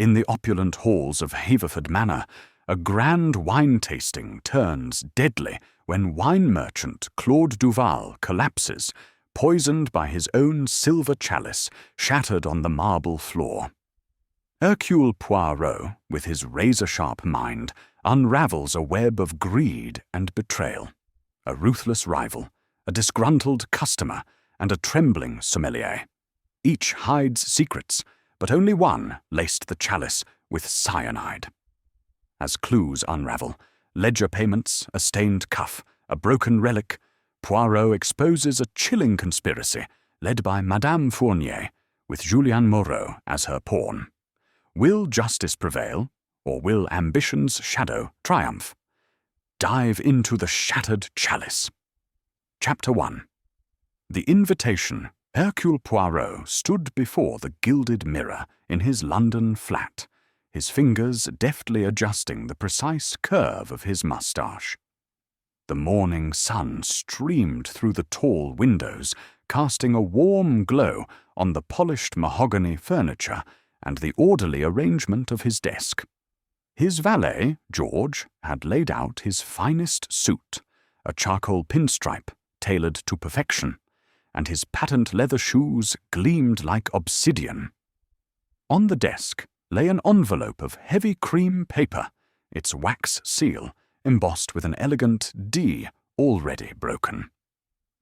In the opulent halls of Haverford Manor, a grand wine-tasting turns deadly when wine merchant Claude Duval collapses, poisoned by his own silver chalice shattered on the marble floor. Hercule Poirot, with his razor-sharp mind, unravels a web of greed and betrayal. A ruthless rival, a disgruntled customer, and a trembling sommelier. Each hides secrets, but only one laced the chalice with cyanide. As clues unravel, ledger payments, a stained cuff, a broken relic, Poirot exposes a chilling conspiracy led by Madame Fournier, with Julian Moreau as her pawn. Will justice prevail, or will ambition's shadow triumph? Dive into the Shattered Chalice. Chapter 1. The invitation. Hercule Poirot stood before the gilded mirror in his London flat, his fingers deftly adjusting the precise curve of his moustache. The morning sun streamed through the tall windows, casting a warm glow on the polished mahogany furniture and the orderly arrangement of his desk. His valet, George, had laid out his finest suit, a charcoal pinstripe tailored to perfection, and his patent leather shoes gleamed like obsidian. On the desk lay an envelope of heavy cream paper, its wax seal embossed with an elegant D already broken.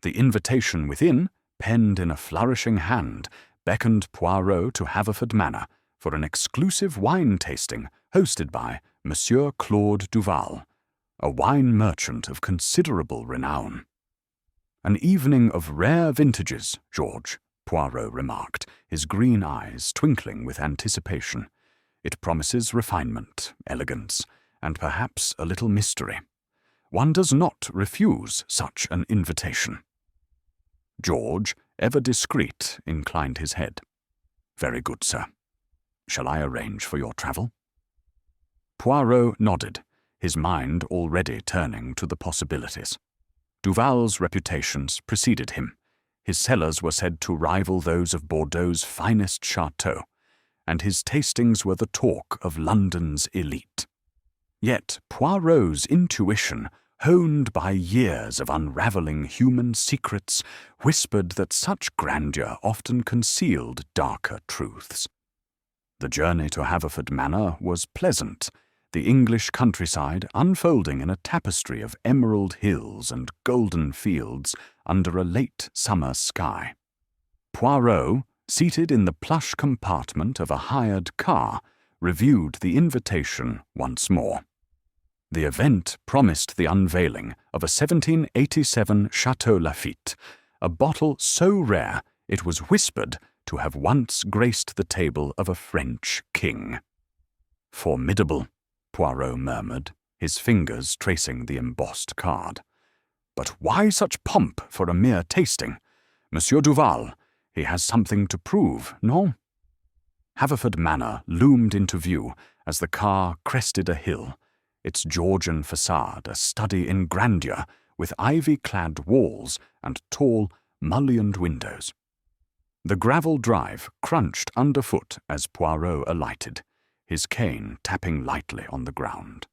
The invitation within, penned in a flourishing hand, beckoned Poirot to Haverford Manor for an exclusive wine tasting hosted by Monsieur Claude Duval, a wine merchant of considerable renown. "An evening of rare vintages, George," Poirot remarked, his green eyes twinkling with anticipation. "It promises refinement, elegance, and perhaps a little mystery. One does not refuse such an invitation." George, ever discreet, inclined his head. "Very good, sir. Shall I arrange for your travel?" Poirot nodded, his mind already turning to the possibilities. Duval's reputations preceded him. His cellars were said to rival those of Bordeaux's finest chateau, and his tastings were the talk of London's elite. Yet Poirot's intuition, honed by years of unraveling human secrets, whispered that such grandeur often concealed darker truths. The journey to Haverford Manor was pleasant, the English countryside unfolding in a tapestry of emerald hills and golden fields under a late summer sky. Poirot, seated in the plush compartment of a hired car, reviewed the invitation once more. The event promised the unveiling of a 1787 Chateau Lafite, a bottle so rare it was whispered to have once graced the table of a French king. "Formidable," Poirot murmured, his fingers tracing the embossed card. "But why such pomp for a mere tasting? Monsieur Duval, he has something to prove, no?" Haverford Manor loomed into view as the car crested a hill, its Georgian facade a study in grandeur with ivy-clad walls and tall, mullioned windows. The gravel drive crunched underfoot as Poirot alighted, his cane tapping lightly on the ground.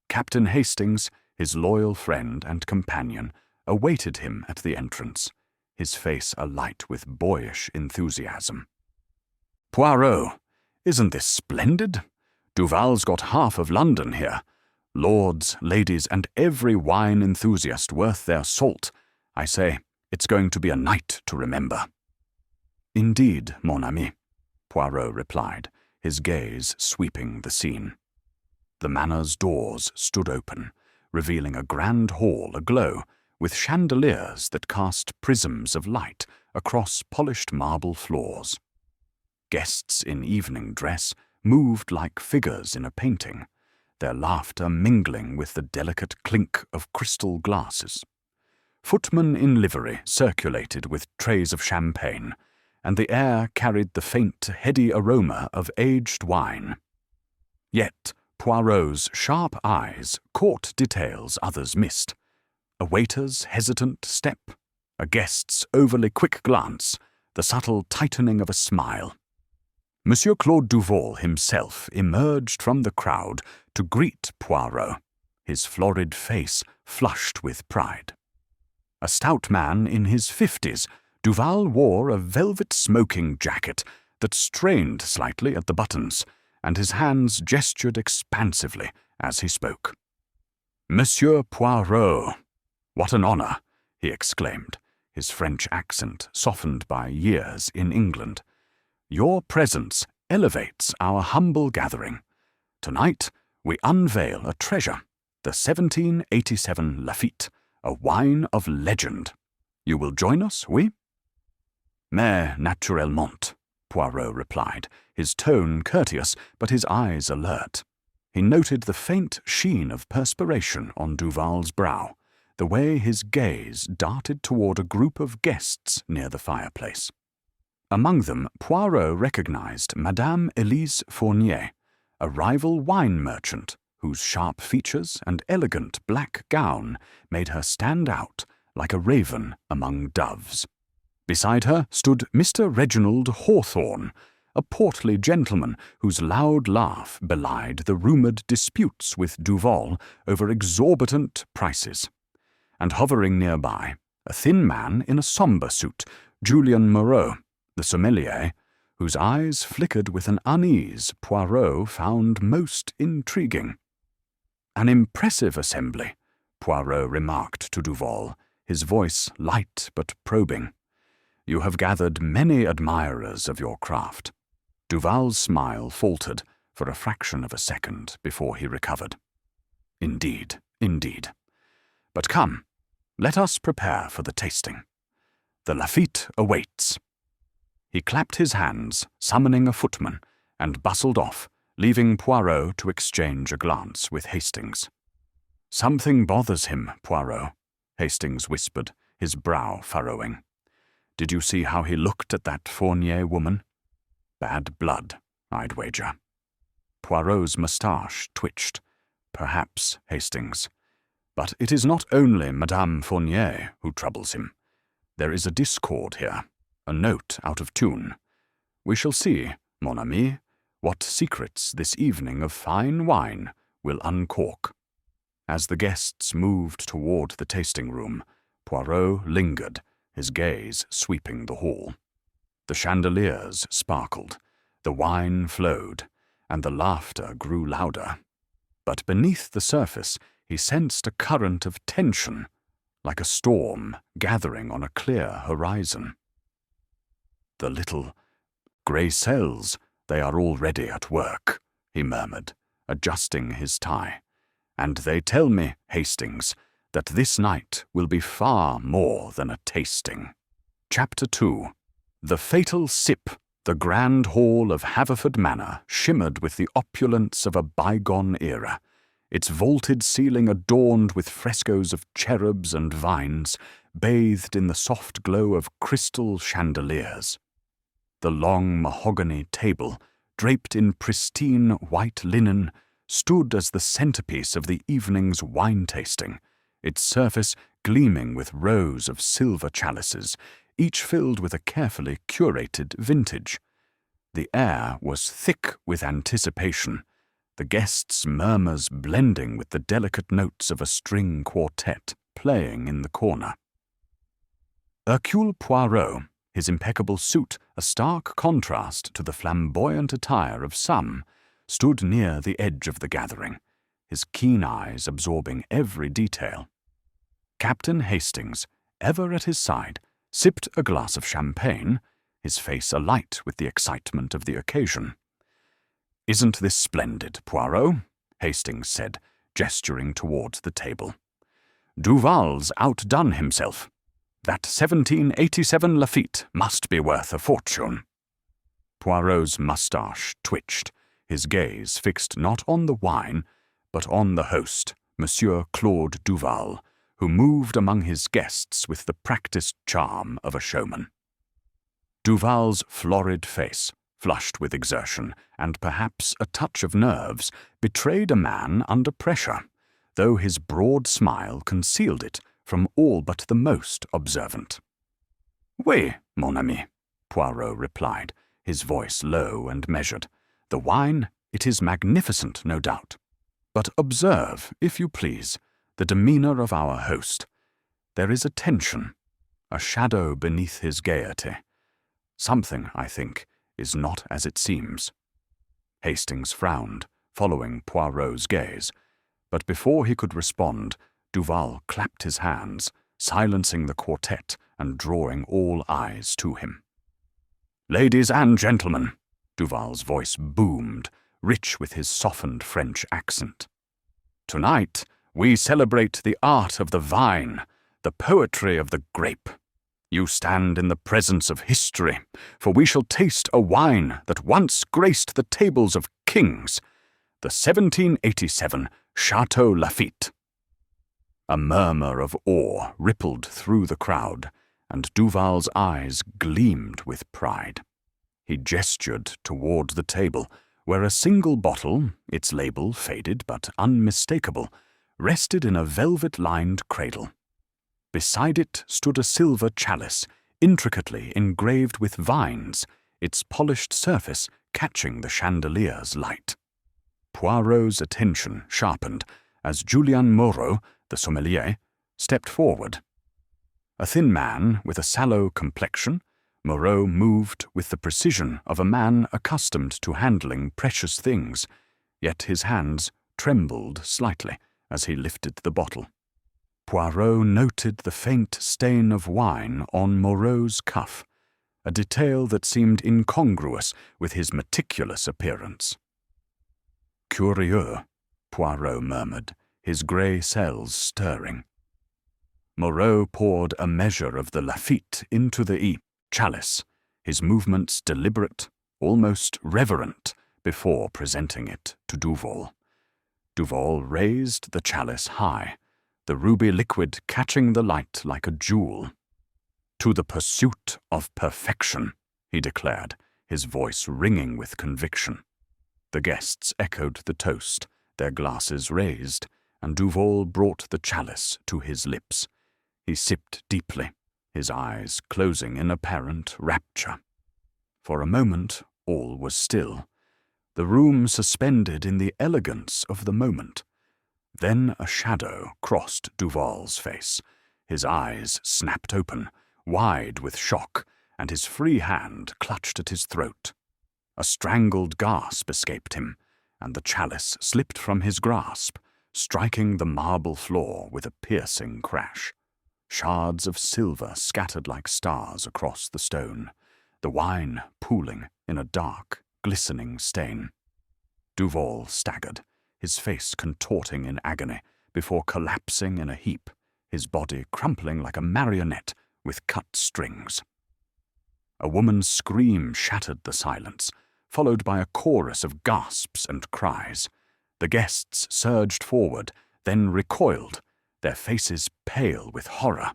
Captain Hastings, his loyal friend and companion, awaited him at the entrance, his face alight with boyish enthusiasm. "Poirot, isn't this splendid? Duval's got half of London here. Lords, ladies, and every wine enthusiast worth their salt. I say, it's going to be a night to remember." "Indeed, mon ami," Poirot replied, his gaze sweeping the scene. The manor's doors stood open, revealing a grand hall aglow with chandeliers that cast prisms of light across polished marble floors. Guests in evening dress moved like figures in a painting, their laughter mingling with the delicate clink of crystal glasses. Footmen in livery circulated with trays of champagne, and the air carried the faint, heady aroma of aged wine. Yet Poirot's sharp eyes caught details others missed. A waiter's hesitant step, a guest's overly quick glance, the subtle tightening of a smile. Monsieur Claude Duval himself emerged from the crowd to greet Poirot, his florid face flushed with pride. A stout man in his 50s, Duval wore a velvet smoking jacket that strained slightly at the buttons, and his hands gestured expansively as he spoke. "Monsieur Poirot, what an honor!" he exclaimed, his French accent softened by years in England. "Your presence elevates our humble gathering. Tonight we unveil a treasure, the 1787 Lafite, a wine of legend. You will join us, oui?" "Mais naturellement," Poirot replied, his tone courteous but his eyes alert. He noted the faint sheen of perspiration on Duval's brow, the way his gaze darted toward a group of guests near the fireplace. Among them, Poirot recognized Madame Elise Fournier, a rival wine merchant whose sharp features and elegant black gown made her stand out like a raven among doves. Beside her stood Mr. Reginald Hawthorne, a portly gentleman whose loud laugh belied the rumoured disputes with Duval over exorbitant prices. And hovering nearby, a thin man in a sombre suit, Julien Moreau, the sommelier, whose eyes flickered with an unease Poirot found most intriguing. "An impressive assembly," Poirot remarked to Duval, his voice light but probing. "You have gathered many admirers of your craft." Duval's smile faltered for a fraction of a second before he recovered. "Indeed, indeed. But come, let us prepare for the tasting. The Lafite awaits." He clapped his hands, summoning a footman, and bustled off, leaving Poirot to exchange a glance with Hastings. "Something bothers him, Poirot," Hastings whispered, his brow furrowing. "Did you see how he looked at that Fournier woman? Bad blood, I'd wager." Poirot's moustache twitched. "Perhaps, Hastings. But it is not only Madame Fournier who troubles him. There is a discord here, a note out of tune. We shall see, mon ami, what secrets this evening of fine wine will uncork." As the guests moved toward the tasting room, Poirot lingered, his gaze sweeping the hall. The chandeliers sparkled, the wine flowed, and the laughter grew louder. But beneath the surface, he sensed a current of tension, like a storm gathering on a clear horizon. "The little grey cells, they are already at work," he murmured, adjusting his tie. "And they tell me, Hastings, that this night will be far more than a tasting." Chapter 2. The fatal sip. The grand hall of Haverford Manor shimmered with the opulence of a bygone era, its vaulted ceiling adorned with frescoes of cherubs and vines, bathed in the soft glow of crystal chandeliers. The long mahogany table, draped in pristine white linen, stood as the centerpiece of the evening's wine tasting, its surface gleaming with rows of silver chalices, each filled with a carefully curated vintage. The air was thick with anticipation, the guests' murmurs blending with the delicate notes of a string quartet playing in the corner. Hercule Poirot, his impeccable suit a stark contrast to the flamboyant attire of some, stood near the edge of the gathering, his keen eyes absorbing every detail. Captain Hastings, ever at his side, sipped a glass of champagne, his face alight with the excitement of the occasion. "Isn't this splendid, Poirot?" Hastings said, gesturing towards the table. "Duval's outdone himself. That 1787 Lafite must be worth a fortune." Poirot's moustache twitched, his gaze fixed not on the wine, but on the host, Monsieur Claude Duval, who moved among his guests with the practiced charm of a showman. Duval's florid face, flushed with exertion and perhaps a touch of nerves, betrayed a man under pressure, though his broad smile concealed it from all but the most observant. "Oui, mon ami," Poirot replied, his voice low and measured. "The wine, it is magnificent, no doubt. But observe, if you please, the demeanor of our host. There is a tension, a shadow beneath his gaiety. Something, I think, is not as it seems." Hastings frowned, following Poirot's gaze, but before he could respond, Duval clapped his hands, silencing the quartet and drawing all eyes to him. "Ladies and gentlemen," Duval's voice boomed, rich with his softened French accent. "Tonight, we celebrate the art of the vine, the poetry of the grape. You stand in the presence of history, for we shall taste a wine that once graced the tables of kings, the 1787 Chateau Lafite." A murmur of awe rippled through the crowd, and Duval's eyes gleamed with pride. He gestured toward the table, where a single bottle, its label faded but unmistakable, rested in a velvet-lined cradle. Beside it stood a silver chalice, intricately engraved with vines, its polished surface catching the chandelier's light. Poirot's attention sharpened as Julian Moreau, the sommelier, stepped forward. A thin man with a sallow complexion, Moreau moved with the precision of a man accustomed to handling precious things, yet his hands trembled slightly as he lifted the bottle. Poirot noted the faint stain of wine on Moreau's cuff, a detail that seemed incongruous with his meticulous appearance. "Curieux," Poirot murmured, his grey cells stirring. Moreau poured a measure of the Lafite into the chalice, his movements deliberate, almost reverent, before presenting it to Duval. Duval raised the chalice high, the ruby liquid catching the light like a jewel. "To the pursuit of perfection," he declared, his voice ringing with conviction. The guests echoed the toast, their glasses raised, and Duval brought the chalice to his lips. He sipped deeply, his eyes closing in apparent rapture. For a moment, all was still, the room suspended in the elegance of the moment. Then a shadow crossed Duval's face. His eyes snapped open, wide with shock, and his free hand clutched at his throat. A strangled gasp escaped him, and the chalice slipped from his grasp, striking the marble floor with a piercing crash. Shards of silver scattered like stars across the stone, the wine pooling in a dark, glistening stain. Duval staggered, his face contorting in agony, before collapsing in a heap, his body crumpling like a marionette with cut strings. A woman's scream shattered the silence, followed by a chorus of gasps and cries. The guests surged forward, then recoiled, their faces pale with horror.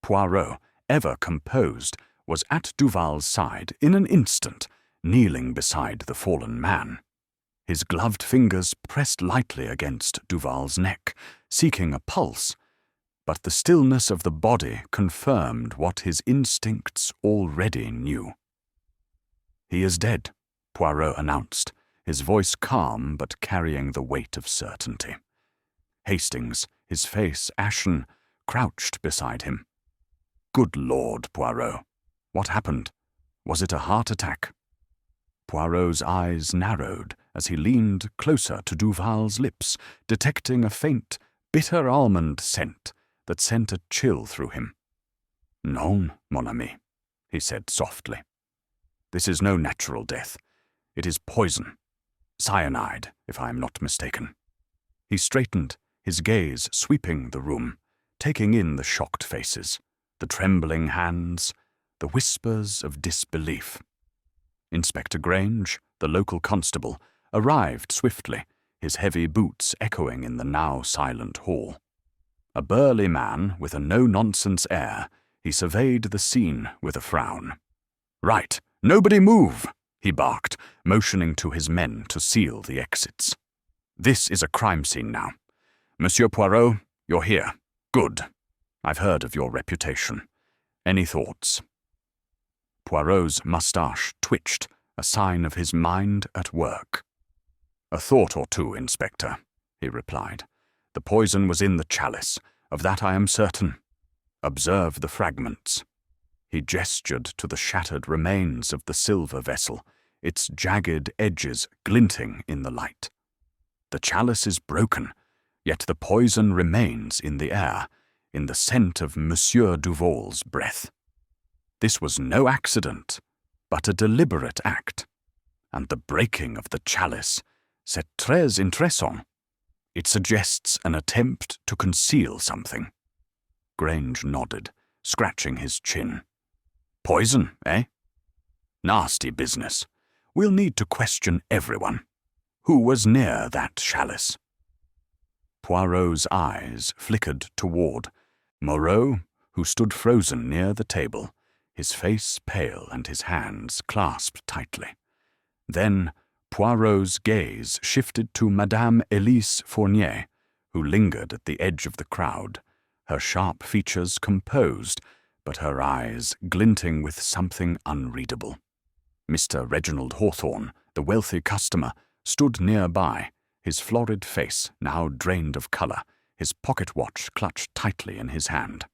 Poirot, ever composed, was at Duval's side in an instant, kneeling beside the fallen man. His gloved fingers pressed lightly against Duval's neck, seeking a pulse, but the stillness of the body confirmed what his instincts already knew. "He is dead," Poirot announced, his voice calm but carrying the weight of certainty. Hastings, his face ashen, crouched beside him. "Good Lord, Poirot. What happened? Was it a heart attack?" Poirot's eyes narrowed as he leaned closer to Duval's lips, detecting a faint, bitter almond scent that sent a chill through him. "Non, mon ami," he said softly. "This is no natural death. It is poison. Cyanide, if I am not mistaken." He straightened, his gaze sweeping the room, taking in the shocked faces, the trembling hands, the whispers of disbelief. Inspector Grange, the local constable, arrived swiftly, his heavy boots echoing in the now silent hall. A burly man with a no-nonsense air, he surveyed the scene with a frown. "Right, nobody move!" he barked, motioning to his men to seal the exits. "This is a crime scene now. Monsieur Poirot, you're here. Good. I've heard of your reputation. Any thoughts?" Poirot's moustache twitched, a sign of his mind at work. "A thought or two, Inspector," he replied. "The poison was in the chalice, of that I am certain. Observe the fragments." He gestured to the shattered remains of the silver vessel, its jagged edges glinting in the light. "The chalice is broken, yet the poison remains in the air, in the scent of Monsieur Duval's breath. This was no accident, but a deliberate act. And the breaking of the chalice, c'est très intéressant. It suggests an attempt to conceal something." Grange nodded, scratching his chin. "Poison, eh? Nasty business. We'll need to question everyone. Who was near that chalice?" Poirot's eyes flickered toward Moreau, who stood frozen near the table, his face pale and his hands clasped tightly. Then Poirot's gaze shifted to Madame Elise Fournier, who lingered at the edge of the crowd, her sharp features composed, but her eyes glinting with something unreadable. Mr. Reginald Hawthorne, the wealthy customer, stood nearby, his florid face now drained of colour, his pocket watch clutched tightly in his hand.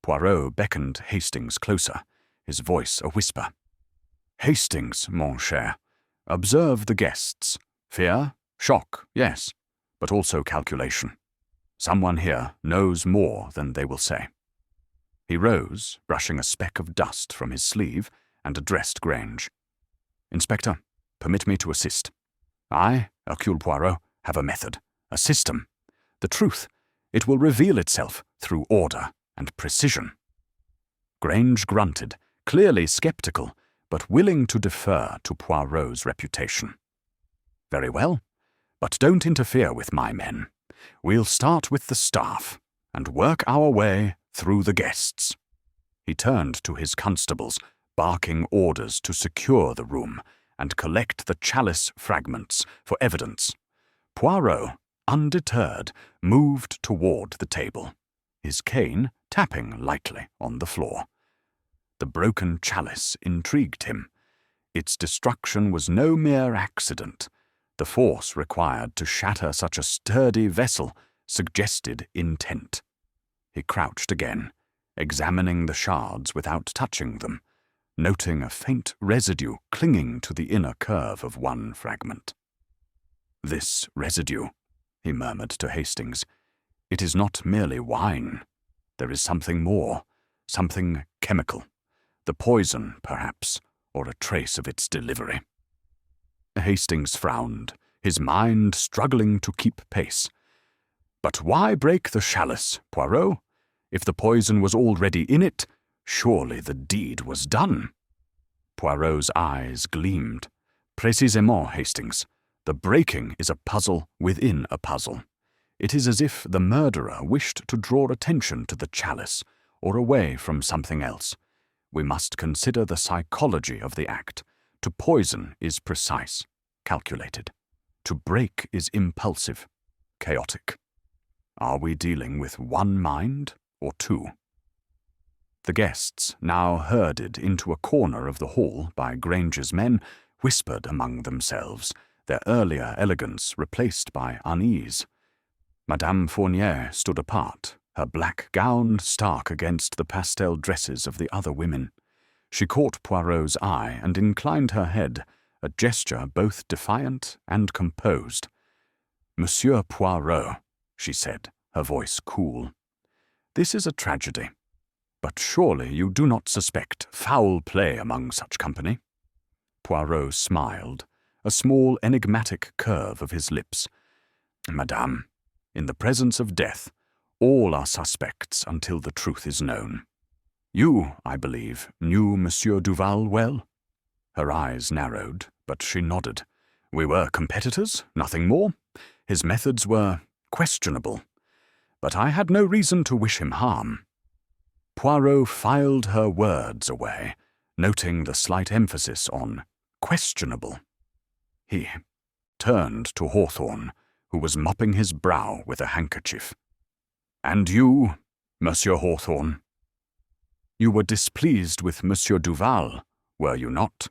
Poirot beckoned Hastings closer, his voice a whisper. "Hastings, mon cher, observe the guests. Fear, shock, yes, but also calculation. Someone here knows more than they will say." He rose, brushing a speck of dust from his sleeve, and addressed Grange. "Inspector, permit me to assist. I, Hercule Poirot, have a method, a system. The truth, it will reveal itself through order and precision." Grange grunted, clearly sceptical, but willing to defer to Poirot's reputation. "Very well, but don't interfere with my men. We'll start with the staff, and work our way through the guests." He turned to his constables, barking orders to secure the room and collect the chalice fragments for evidence. Poirot, undeterred, moved toward the table, his cane tapping lightly on the floor. The broken chalice intrigued him. Its destruction was no mere accident. The force required to shatter such a sturdy vessel suggested intent. He crouched again, examining the shards without touching them, noting a faint residue clinging to the inner curve of one fragment. "This residue," he murmured to Hastings, "it is not merely wine. There is something more, something chemical. The poison, perhaps, or a trace of its delivery." Hastings frowned, his mind struggling to keep pace. "But why break the chalice, Poirot? If the poison was already in it, surely the deed was done." Poirot's eyes gleamed. "Précisément, Hastings. The breaking is a puzzle within a puzzle. It is as if the murderer wished to draw attention to the chalice, or away from something else. We must consider the psychology of the act. To poison is precise, calculated. To break is impulsive, chaotic. Are we dealing with one mind or two?" The guests, now herded into a corner of the hall by Grange's men, whispered among themselves, their earlier elegance replaced by unease. Madame Fournier stood apart, her black gown stark against the pastel dresses of the other women. She caught Poirot's eye and inclined her head, a gesture both defiant and composed. "Monsieur Poirot," she said, her voice cool, "this is a tragedy. But surely you do not suspect foul play among such company?" Poirot smiled, a small enigmatic curve of his lips. "Madame, in the presence of death, all are suspects until the truth is known. You, I believe, knew Monsieur Duval well?" Her eyes narrowed, but she nodded. "We were competitors, nothing more. His methods were questionable, but I had no reason to wish him harm." Poirot filed her words away, noting the slight emphasis on questionable. He turned to Hawthorne, who was mopping his brow with a handkerchief. "And you, Monsieur Hawthorne? You were displeased with Monsieur Duval, were you not?"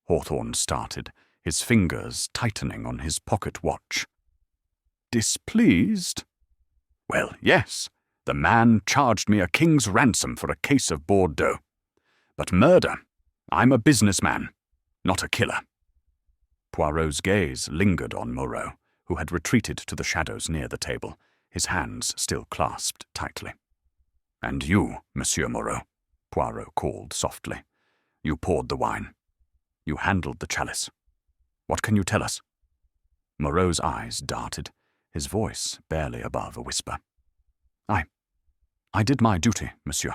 Hawthorne started, his fingers tightening on his pocket watch. Displeased? Well, yes. The man charged me a king's ransom for a case of Bordeaux. But murder? I'm a businessman, not a killer. Poirot's gaze lingered on Moreau, who had retreated to the shadows near the table, his hands still clasped tightly. And you, Monsieur Moreau, Poirot called softly. You poured the wine. You handled the chalice. What can you tell us? Moreau's eyes darted, his voice barely above a whisper. I did my duty, monsieur.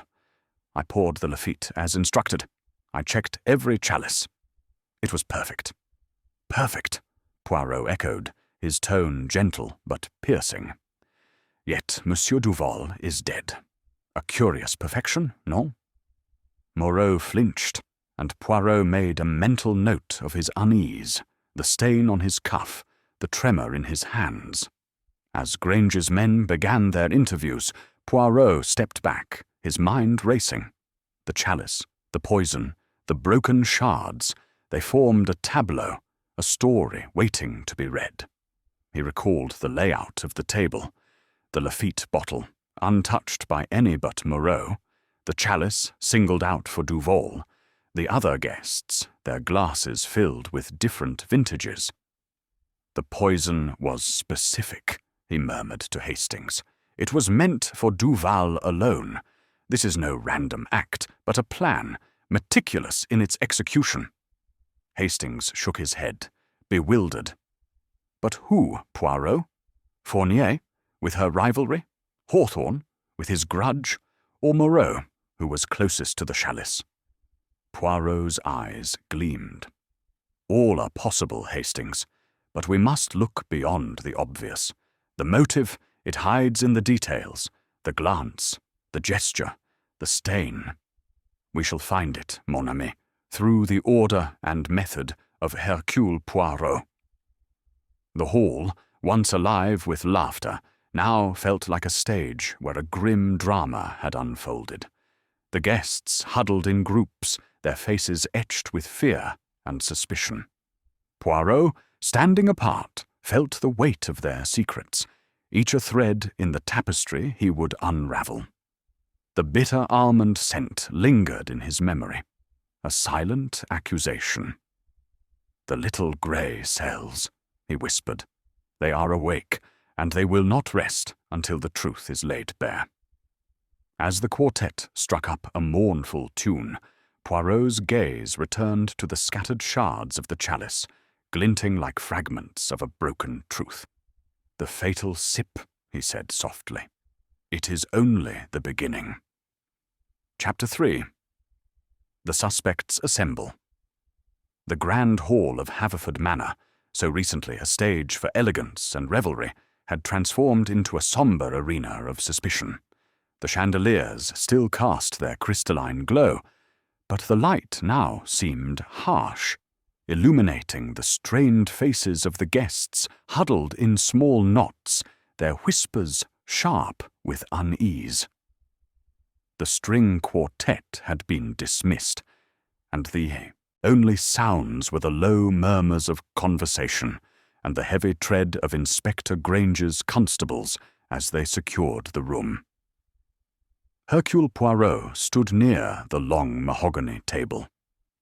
I poured the Lafitte as instructed. I checked every chalice. It was perfect. Perfect, Poirot echoed, his tone gentle but piercing. Yet Monsieur Duval is dead. A curious perfection, no? Moreau flinched, and Poirot made a mental note of his unease, the stain on his cuff, the tremor in his hands. As Granger's men began their interviews, Poirot stepped back, his mind racing. The chalice, the poison, the broken shards, they formed a tableau, a story waiting to be read. He recalled the layout of the table, the Lafitte bottle, untouched by any but Moreau, the chalice singled out for Duval, the other guests, their glasses filled with different vintages. The poison was specific, he murmured to Hastings. It was meant for Duval alone. This is no random act, but a plan, meticulous in its execution. Hastings shook his head, bewildered. But who, Poirot? Fournier, with her rivalry? Hawthorne, with his grudge? Or Moreau, who was closest to the chalice? Poirot's eyes gleamed. All are possible, Hastings, but we must look beyond the obvious. The motive, it hides in the details, the glance, the gesture, the stain. We shall find it, mon ami, through the order and method of Hercule Poirot. The hall, once alive with laughter, now felt like a stage where a grim drama had unfolded. The guests huddled in groups, their faces etched with fear and suspicion. Poirot, standing apart, felt the weight of their secrets, each a thread in the tapestry he would unravel. The bitter almond scent lingered in his memory, a silent accusation. The little grey cells, he whispered. They are awake, and they will not rest until the truth is laid bare. As the quartet struck up a mournful tune, Poirot's gaze returned to the scattered shards of the chalice, glinting like fragments of a broken truth. The fatal sip, he said softly. It is only the beginning. Chapter 3. The suspects assemble. The grand hall of Haverford Manor, so recently a stage for elegance and revelry, had transformed into a sombre arena of suspicion. The chandeliers still cast their crystalline glow, but the light now seemed harsh, illuminating the strained faces of the guests huddled in small knots, their whispers sharp with unease. The string quartet had been dismissed, and the only sounds were the low murmurs of conversation and the heavy tread of Inspector Granger's constables as they secured the room. Hercule Poirot stood near the long mahogany table,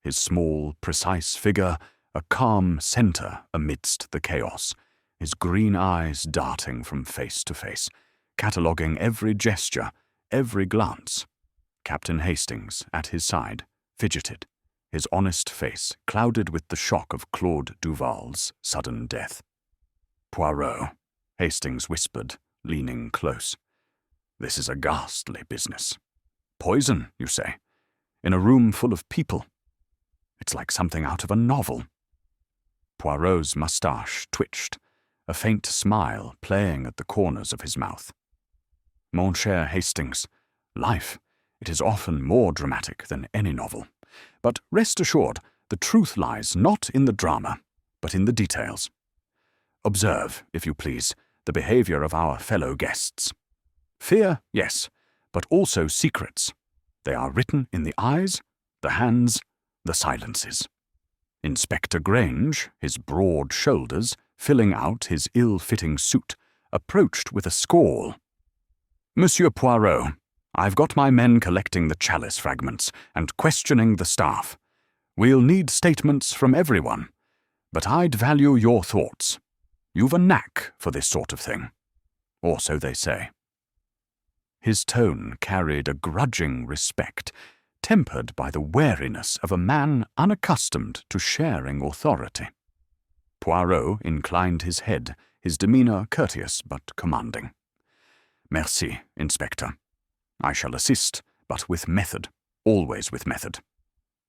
his small, precise figure a calm centre amidst the chaos, his green eyes darting from face to face, cataloguing every gesture, every glance. Captain Hastings, at his side, fidgeted, his honest face clouded with the shock of Claude Duval's sudden death. Poirot, Hastings whispered, leaning close. This is a ghastly business. Poison, you say, in a room full of people. It's like something out of a novel. Poirot's moustache twitched, a faint smile playing at the corners of his mouth. Mon cher Hastings, life, it is often more dramatic than any novel. But rest assured, the truth lies not in the drama, but in the details. Observe, if you please, the behavior of our fellow guests. Fear, yes, but also secrets. They are written in the eyes, the hands, the silences. Inspector Grange, his broad shoulders filling out his ill-fitting suit, approached with a scowl. "Monsieur Poirot, I've got my men collecting the chalice fragments and questioning the staff. We'll need statements from everyone, but I'd value your thoughts. You've a knack for this sort of thing. Or so they say." His tone carried a grudging respect, tempered by the wariness of a man unaccustomed to sharing authority. Poirot inclined his head, his demeanour courteous but commanding. "Merci, Inspector. I shall assist, but with method, always with method.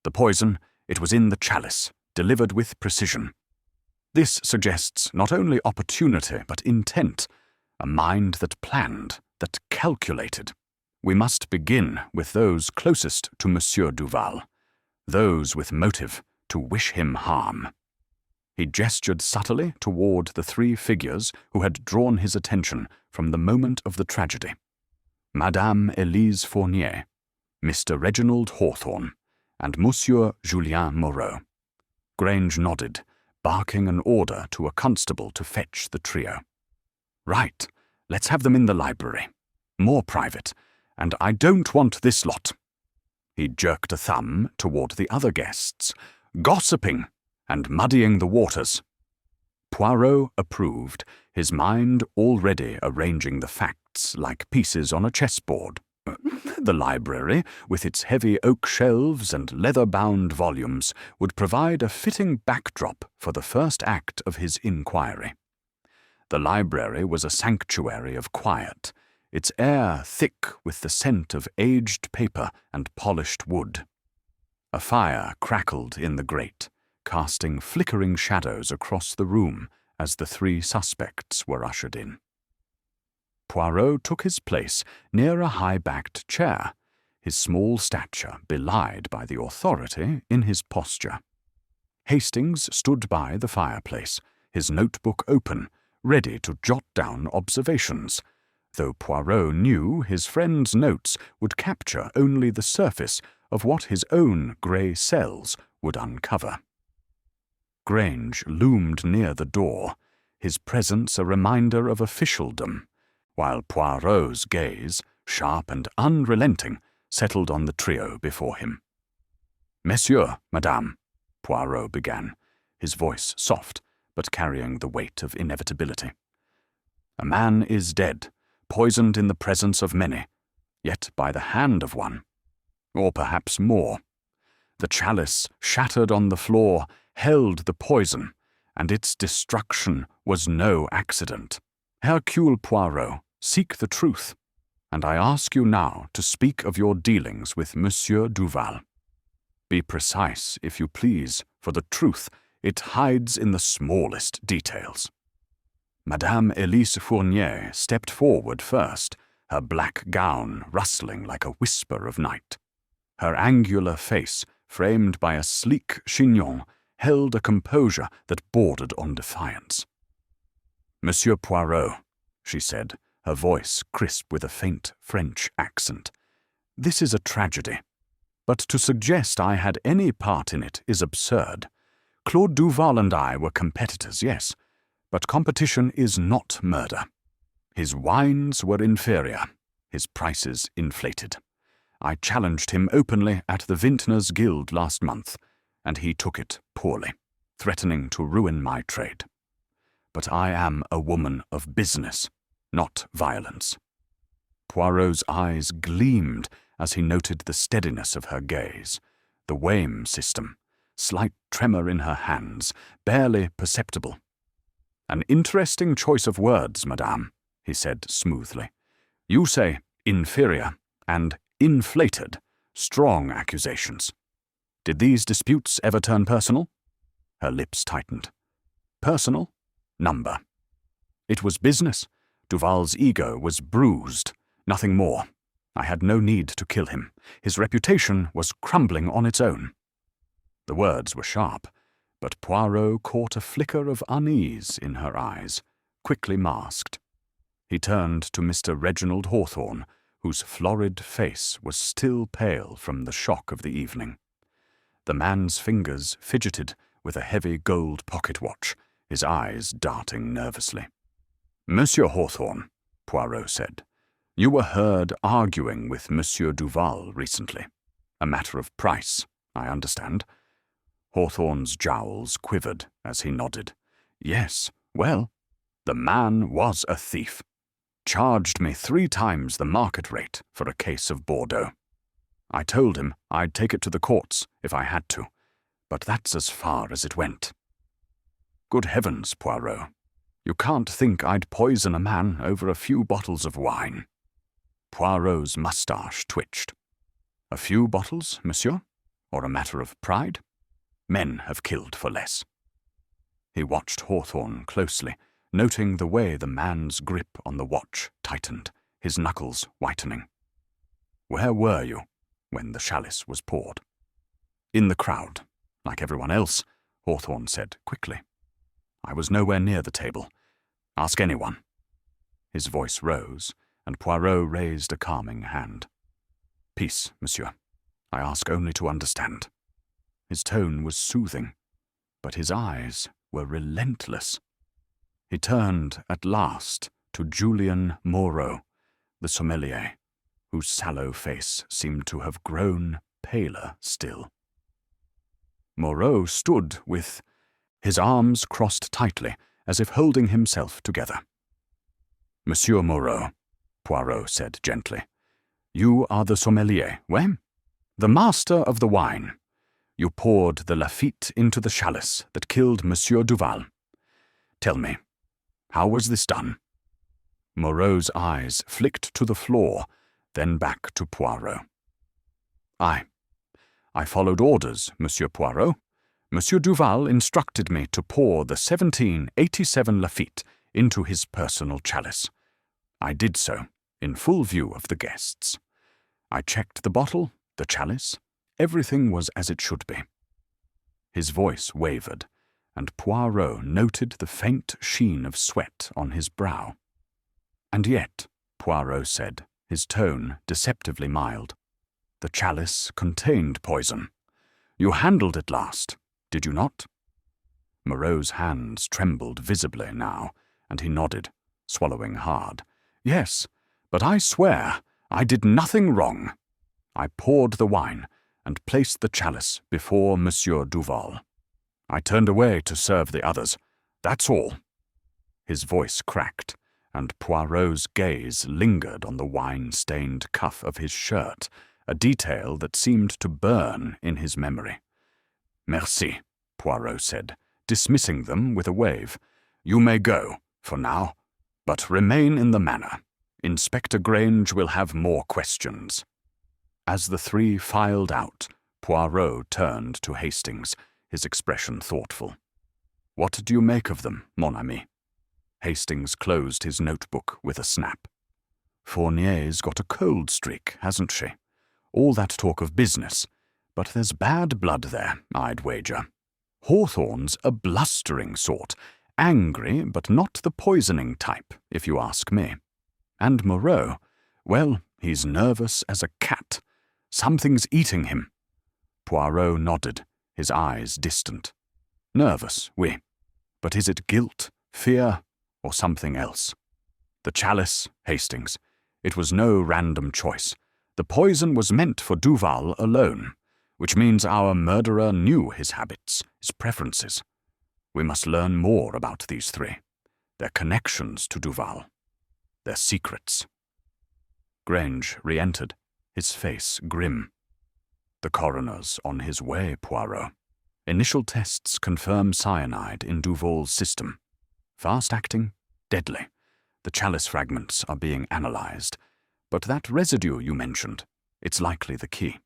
The poison, it was in the chalice, delivered with precision. This suggests not only opportunity but intent, a mind that planned, that calculated. We must begin with those closest to Monsieur Duval, those with motive to wish him harm." He gestured subtly toward the three figures who had drawn his attention from the moment of the tragedy. Madame Elise Fournier, Mr. Reginald Hawthorne, and Monsieur Julien Moreau. Grange nodded, barking an order to a constable to fetch the trio. "Right, let's have them in the library. More private, and I don't want this lot." He jerked a thumb toward the other guests. "Gossiping and muddying the waters." Poirot approved, his mind already arranging the facts like pieces on a chessboard. The library, with its heavy oak shelves and leather-bound volumes, would provide a fitting backdrop for the first act of his inquiry. The library was a sanctuary of quiet, its air thick with the scent of aged paper and polished wood. A fire crackled in the grate, casting flickering shadows across the room as the three suspects were ushered in. Poirot took his place near a high-backed chair, his small stature belied by the authority in his posture. Hastings stood by the fireplace, his notebook open, ready to jot down observations, though Poirot knew his friend's notes would capture only the surface of what his own grey cells would uncover. Grange loomed near the door, his presence a reminder of officialdom, while Poirot's gaze, sharp and unrelenting, settled on the trio before him. "Messieurs, madame," Poirot began, his voice soft, but carrying the weight of inevitability. "A man is dead, poisoned in the presence of many, yet by the hand of one, or perhaps more. The chalice, shattered on the floor, held the poison, and its destruction was no accident. Hercule Poirot, seek the truth, and I ask you now to speak of your dealings with Monsieur Duval. Be precise, if you please, for the truth, it hides in the smallest details." Madame Elise Fournier stepped forward first, her black gown rustling like a whisper of night. Her angular face, framed by a sleek chignon, held a composure that bordered on defiance. "Monsieur Poirot," she said, her voice crisp with a faint French accent, "this is a tragedy, but to suggest I had any part in it is absurd. Claude Duval and I were competitors, yes, but competition is not murder. His wines were inferior, his prices inflated. I challenged him openly at the Vintners' Guild last month, and he took it poorly, threatening to ruin my trade. But I am a woman of business, not violence." Poirot's eyes gleamed as he noted the steadiness of her gaze, the Wayme system, slight tremor in her hands, barely perceptible. "An interesting choice of words, madame," he said smoothly. "You say inferior and inflated, strong accusations. Did these disputes ever turn personal?" Her lips tightened. "Personal? Number. It was business. Duval's ego was bruised, nothing more. I had no need to kill him. His reputation was crumbling on its own." The words were sharp, but Poirot caught a flicker of unease in her eyes, quickly masked. He turned to Mr. Reginald Hawthorne, whose florid face was still pale from the shock of the evening. The man's fingers fidgeted with a heavy gold pocket watch, his eyes darting nervously. "Monsieur Hawthorne," Poirot said, "you were heard arguing with Monsieur Duval recently. A matter of price, I understand." Hawthorne's jowls quivered as he nodded. "Yes, well, the man was a thief. Charged me 3 times the market rate for a case of Bordeaux. I told him I'd take it to the courts if I had to, but that's as far as it went." "Good heavens, Poirot. You can't think I'd poison a man over a few bottles of wine." Poirot's moustache twitched. "A few bottles, monsieur? Or a matter of pride? Men have killed for less." He watched Hawthorne closely, noting the way the man's grip on the watch tightened, his knuckles whitening. "Where were you when the chalice was poured?" "In the crowd, like everyone else," Hawthorne said quickly. "I was nowhere near the table. Ask anyone." His voice rose, and Poirot raised a calming hand. "Peace, monsieur. I ask only to understand." His tone was soothing, but his eyes were relentless. He turned at last to Julien Moreau, the sommelier, whose sallow face seemed to have grown paler still. Moreau stood with his arms crossed tightly, as if holding himself together. "Monsieur Moreau," Poirot said gently, "you are the sommelier, oui? The master of the wine. You poured the Lafitte into the chalice that killed Monsieur Duval. Tell me, how was this done?" Moreau's eyes flicked to the floor, then back to Poirot. I followed orders, Monsieur Poirot. Monsieur Duval instructed me to pour the 1787 Lafitte into his personal chalice. I did so, in full view of the guests. I checked the bottle, the chalice. Everything was as it should be. His voice wavered, and Poirot noted the faint sheen of sweat on his brow. "And yet," Poirot said, his tone deceptively mild, "the chalice contained poison. You handled it last, did you not?" Moreau's hands trembled visibly now, and he nodded, swallowing hard. "Yes, but I swear I did nothing wrong. I poured the wine and placed the chalice before Monsieur Duval. I turned away to serve the others. That's all." His voice cracked, and Poirot's gaze lingered on the wine-stained cuff of his shirt, a detail that seemed to burn in his memory. "Merci," Poirot said, dismissing them with a wave. "You may go, for now, but remain in the manor. Inspector Grange will have more questions." As the 3 filed out, Poirot turned to Hastings, his expression thoughtful. "What do you make of them, mon ami?" Hastings closed his notebook with a snap. "Fournier's got a cold streak, hasn't she? All that talk of business, but there's bad blood there, I'd wager. Hawthorne's a blustering sort, angry but not the poisoning type, if you ask me. And Moreau, well, he's nervous as a cat. Something's eating him." Poirot nodded, his eyes distant. "Nervous, oui. But is it guilt, fear, or something else? The chalice, Hastings. It was no random choice. The poison was meant for Duval alone, which means our murderer knew his habits, his preferences. We must learn more about these 3, their connections to Duval, their secrets." Grange re-entered, his face grim. "The coroner's on his way, Poirot. Initial tests confirm cyanide in Duval's system. Fast-acting, deadly. The chalice fragments are being analyzed, but that residue you mentioned, it's likely the key."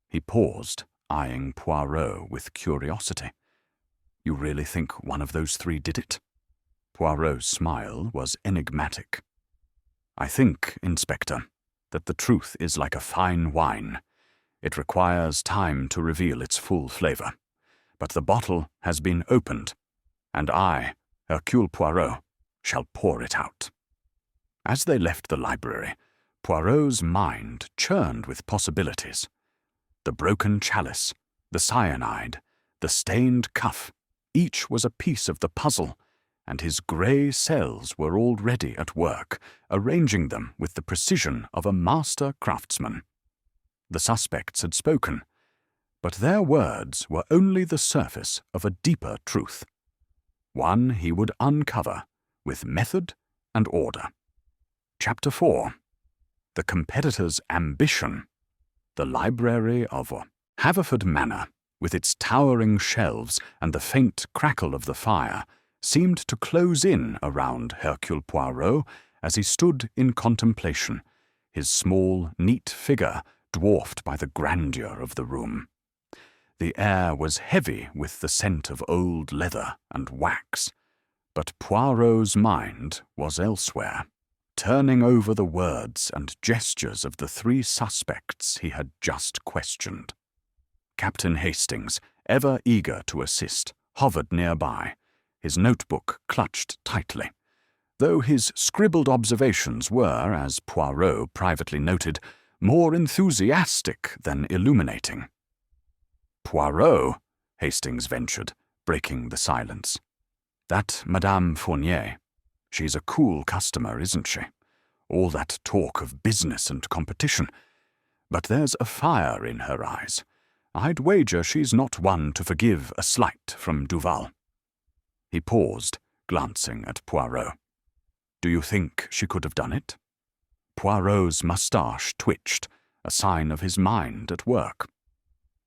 He paused, eyeing Poirot with curiosity. "You really think one of those 3 did it?" Poirot's smile was enigmatic. "I think, Inspector, that the truth is like a fine wine. It requires time to reveal its full flavor. But the bottle has been opened, and I, Hercule Poirot, shall pour it out." As they left the library, Poirot's mind churned with possibilities. The broken chalice, the cyanide, the stained cuff. Each was a piece of the puzzle, and his grey cells were already at work, arranging them with the precision of a master craftsman. The suspects had spoken, but their words were only the surface of a deeper truth, one he would uncover with method and order. Chapter 4. The Competitor's Ambition. The library of Haverford Manor, with its towering shelves and the faint crackle of the fire, seemed to close in around Hercule Poirot as he stood in contemplation, his small, neat figure dwarfed by the grandeur of the room. The air was heavy with the scent of old leather and wax, but Poirot's mind was elsewhere, turning over the words and gestures of the three suspects he had just questioned. Captain Hastings, ever eager to assist, hovered nearby, his notebook clutched tightly, though his scribbled observations were, as Poirot privately noted, more enthusiastic than illuminating. "Poirot," Hastings ventured, breaking the silence. "That Madame Fournier. She's a cool customer, isn't she? All that talk of business and competition. But there's a fire in her eyes. I'd wager she's not one to forgive a slight from Duval." He paused, glancing at Poirot. "Do you think she could have done it?" Poirot's moustache twitched, a sign of his mind at work.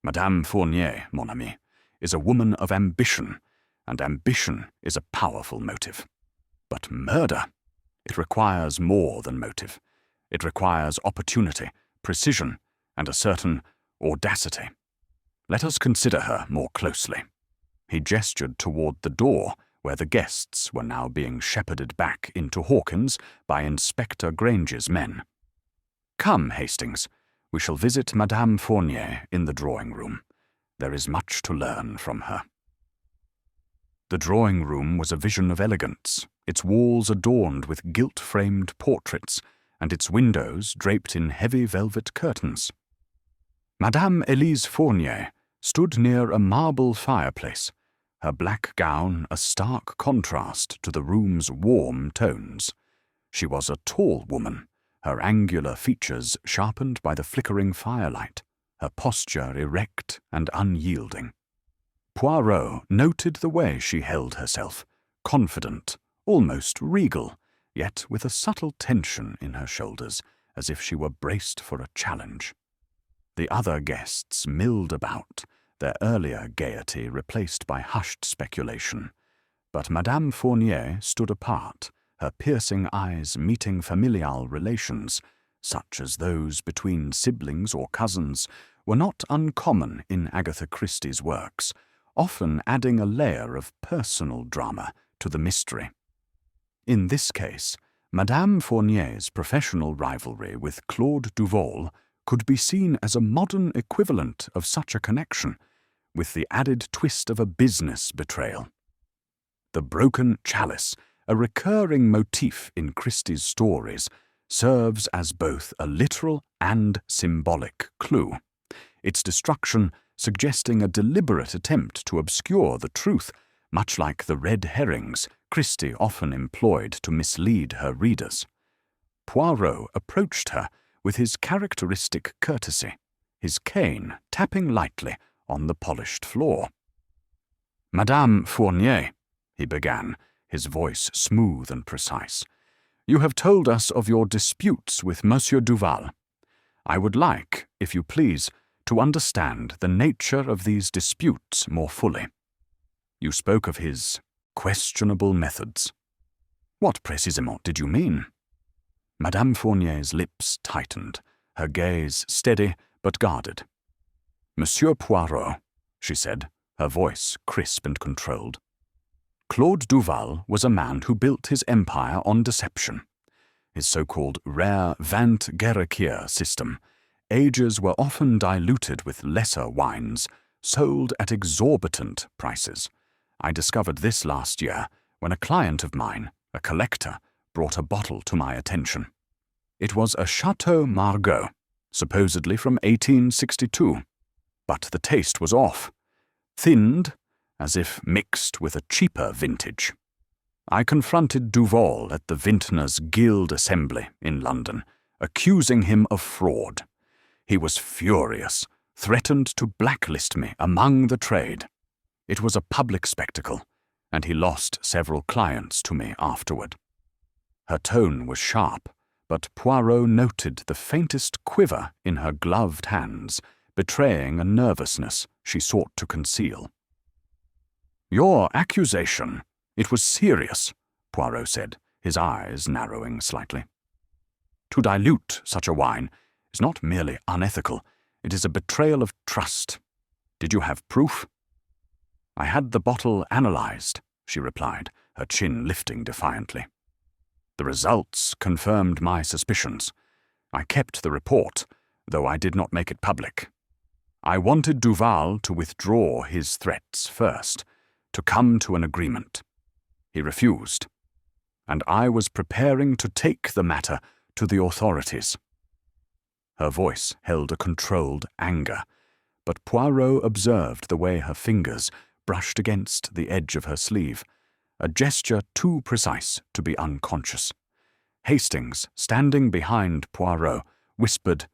"Madame Fournier, mon ami, is a woman of ambition, and ambition is a powerful motive. But murder, it requires more than motive. It requires opportunity, precision, and a certain audacity. Let us consider her more closely." He gestured toward the door, where the guests were now being shepherded back into Hawkins by Inspector Grange's men. "Come, Hastings, we shall visit Madame Fournier in the drawing-room. There is much to learn from her." The drawing-room was a vision of elegance, its walls adorned with gilt-framed portraits, and its windows draped in heavy velvet curtains. Madame Elise Fournier stood near a marble fireplace, her black gown a stark contrast to the room's warm tones. She was a tall woman, her angular features sharpened by the flickering firelight, her posture erect and unyielding. Poirot noted the way she held herself, confident, almost regal, yet with a subtle tension in her shoulders, as if she were braced for a challenge. The other guests milled about, their earlier gaiety replaced by hushed speculation, but Madame Fournier stood apart, her piercing eyes meeting familial relations, such as those between siblings or cousins, were not uncommon in Agatha Christie's works, often adding a layer of personal drama to the mystery. In this case, Madame Fournier's professional rivalry with Claude Duval could be seen as a modern equivalent of such a connection, with the added twist of a business betrayal. The broken chalice, a recurring motif in Christie's stories, serves as both a literal and symbolic clue, its destruction suggesting a deliberate attempt to obscure the truth, much like the red herrings Christie often employed to mislead her readers. Poirot approached her with his characteristic courtesy, his cane tapping lightly on the polished floor. "Madame Fournier," he began, his voice smooth and precise, "you have told us of your disputes with Monsieur Duval. I would like, if you please, to understand the nature of these disputes more fully. You spoke of his questionable methods. What précisément did you mean?" Madame Fournier's lips tightened, her gaze steady but guarded. "Monsieur Poirot," she said, her voice crisp and controlled, "Claude Duval was a man who built his empire on deception. His so-called rare vente guerrière system. Ages were often diluted with lesser wines, sold at exorbitant prices. I discovered this last year when a client of mine, a collector, brought a bottle to my attention. It was a Chateau Margaux, supposedly from 1862, but the taste was off. thinned, as if mixed with a cheaper vintage. I confronted Duval at the Vintners' Guild Assembly in London, accusing him of fraud. He was furious, threatened to blacklist me among the trade. It was a public spectacle, and he lost several clients to me afterward. Her tone was sharp, but Poirot noted the faintest quiver in her gloved hands, betraying a nervousness she sought to conceal. "Your accusation, it was serious," Poirot said, his eyes narrowing slightly. "To dilute such a wine is not merely unethical, it is a betrayal of trust. Did you have proof?" "I had the bottle analyzed," she replied, her chin lifting defiantly. "The results confirmed my suspicions. I kept the report, though I did not make it public. I wanted Duval to withdraw his threats first, to come to an agreement. He refused, and I was preparing to take the matter to the authorities." Her voice held a controlled anger, but Poirot observed the way her fingers brushed against the edge of her sleeve, a gesture too precise to be unconscious. Hastings, standing behind Poirot, whispered,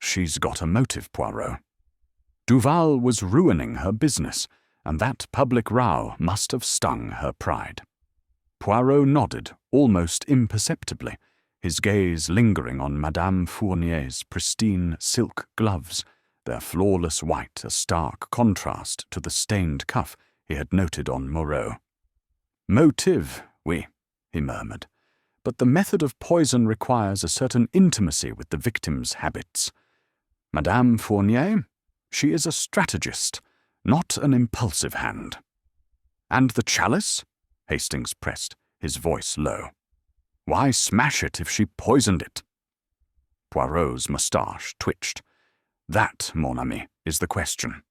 "She's got a motive, Poirot." Duval was ruining her business, and that public row must have stung her pride. Poirot nodded almost imperceptibly, his gaze lingering on Madame Fournier's pristine silk gloves, their flawless white a stark contrast to the stained cuff he had noted on Moreau. "Motive, oui," he murmured, "but the method of poison requires a certain intimacy with the victim's habits. Madame Fournier, she is a strategist, not an impulsive hand." "And the chalice?" Hastings pressed, his voice low. "Why smash it if she poisoned it?" Poirot's moustache twitched. "That, mon ami, is the question.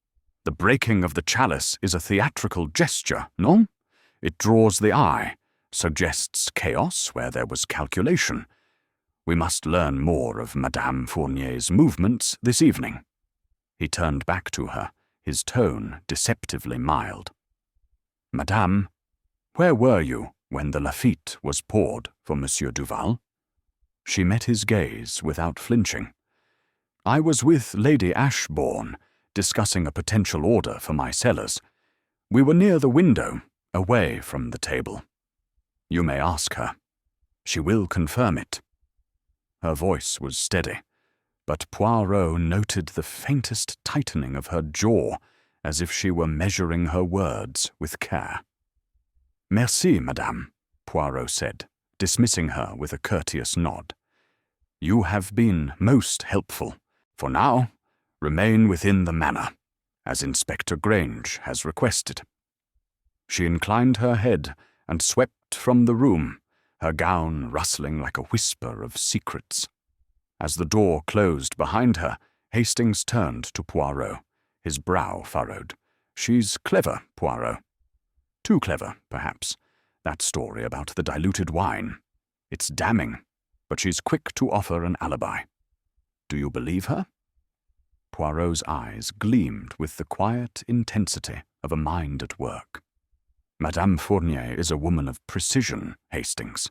The breaking of the chalice is a theatrical gesture, non? It draws the eye, suggests chaos where there was calculation. We must learn more of Madame Fournier's movements this evening." He turned back to her, his tone deceptively mild. "Madame, where were you when the Lafitte was poured for Monsieur Duval?" She met his gaze without flinching. "I was with Lady Ashbourne, discussing a potential order for my cellars. We were near the window, away from the table. You may ask her. She will confirm it." Her voice was steady, but Poirot noted the faintest tightening of her jaw, as if she were measuring her words with care. "Merci, madame," Poirot said, dismissing her with a courteous nod. "You have been most helpful. For now, remain within the manor, as Inspector Grange has requested." She inclined her head and swept from the room, her gown rustling like a whisper of secrets. As the door closed behind her, Hastings turned to Poirot, his brow furrowed. "She's clever, Poirot. Too clever, perhaps, that story about the diluted wine. It's damning, but she's quick to offer an alibi. Do you believe her?" Poirot's eyes gleamed with the quiet intensity of a mind at work. "Madame Fournier is a woman of precision, Hastings.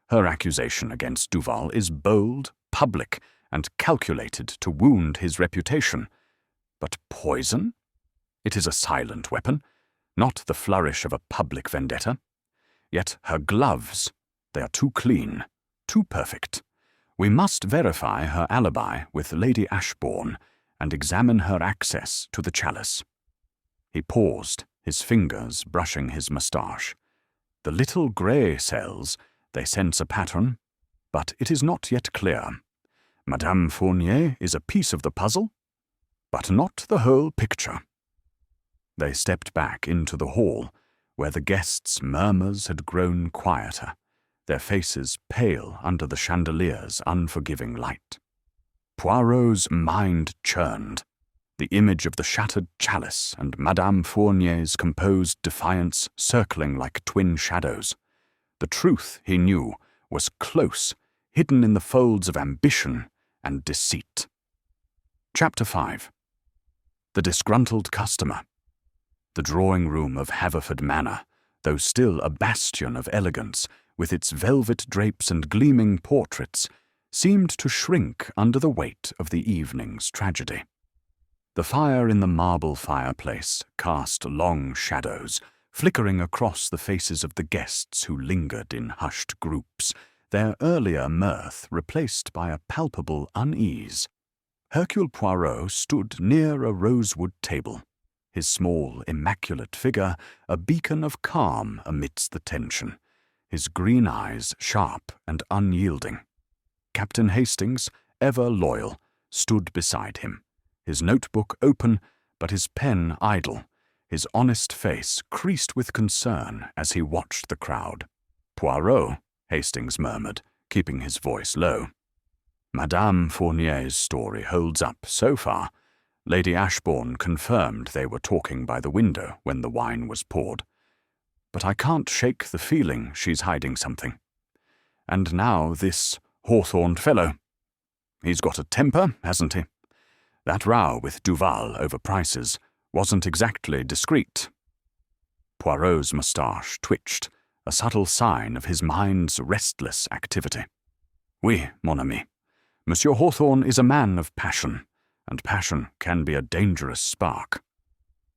Her accusation against Duval is bold, public, and calculated to wound his reputation. But poison? It is a silent weapon, not the flourish of a public vendetta. Yet her gloves, they are too clean, too perfect. We must verify her alibi with Lady Ashbourne and examine her access to the chalice." He paused, his fingers brushing his moustache. "The little grey cells, they sense a pattern, but it is not yet clear. Madame Fournier is a piece of the puzzle, but not the whole picture." They stepped back into the hall, where the guests' murmurs had grown quieter, their faces pale under the chandelier's unforgiving light. Poirot's mind churned. The image of the shattered chalice and Madame Fournier's composed defiance circling like twin shadows. The truth, he knew, was close, hidden in the folds of ambition and deceit. Chapter 5. The Disgruntled Customer. The drawing-room of Haverford Manor, though still a bastion of elegance, with its velvet drapes and gleaming portraits, seemed to shrink under the weight of the evening's tragedy. The fire in the marble fireplace cast long shadows, flickering across the faces of the guests who lingered in hushed groups, their earlier mirth replaced by a palpable unease. Hercule Poirot stood near a rosewood table, his small, immaculate figure a beacon of calm amidst the tension, his green eyes sharp and unyielding. Captain Hastings, ever loyal, stood beside him, his notebook open but his pen idle, his honest face creased with concern as he watched the crowd. "Poirot," Hastings murmured, keeping his voice low. "Madame Fournier's story holds up so far. Lady Ashbourne confirmed they were talking by the window when the wine was poured. But I can't shake the feeling she's hiding something. And now this Hawthorne fellow. He's got a temper, hasn't he? That row with Duval over prices wasn't exactly discreet." Poirot's moustache twitched, a subtle sign of his mind's restless activity. "Oui, mon ami. Monsieur Hawthorne is a man of passion, and passion can be a dangerous spark.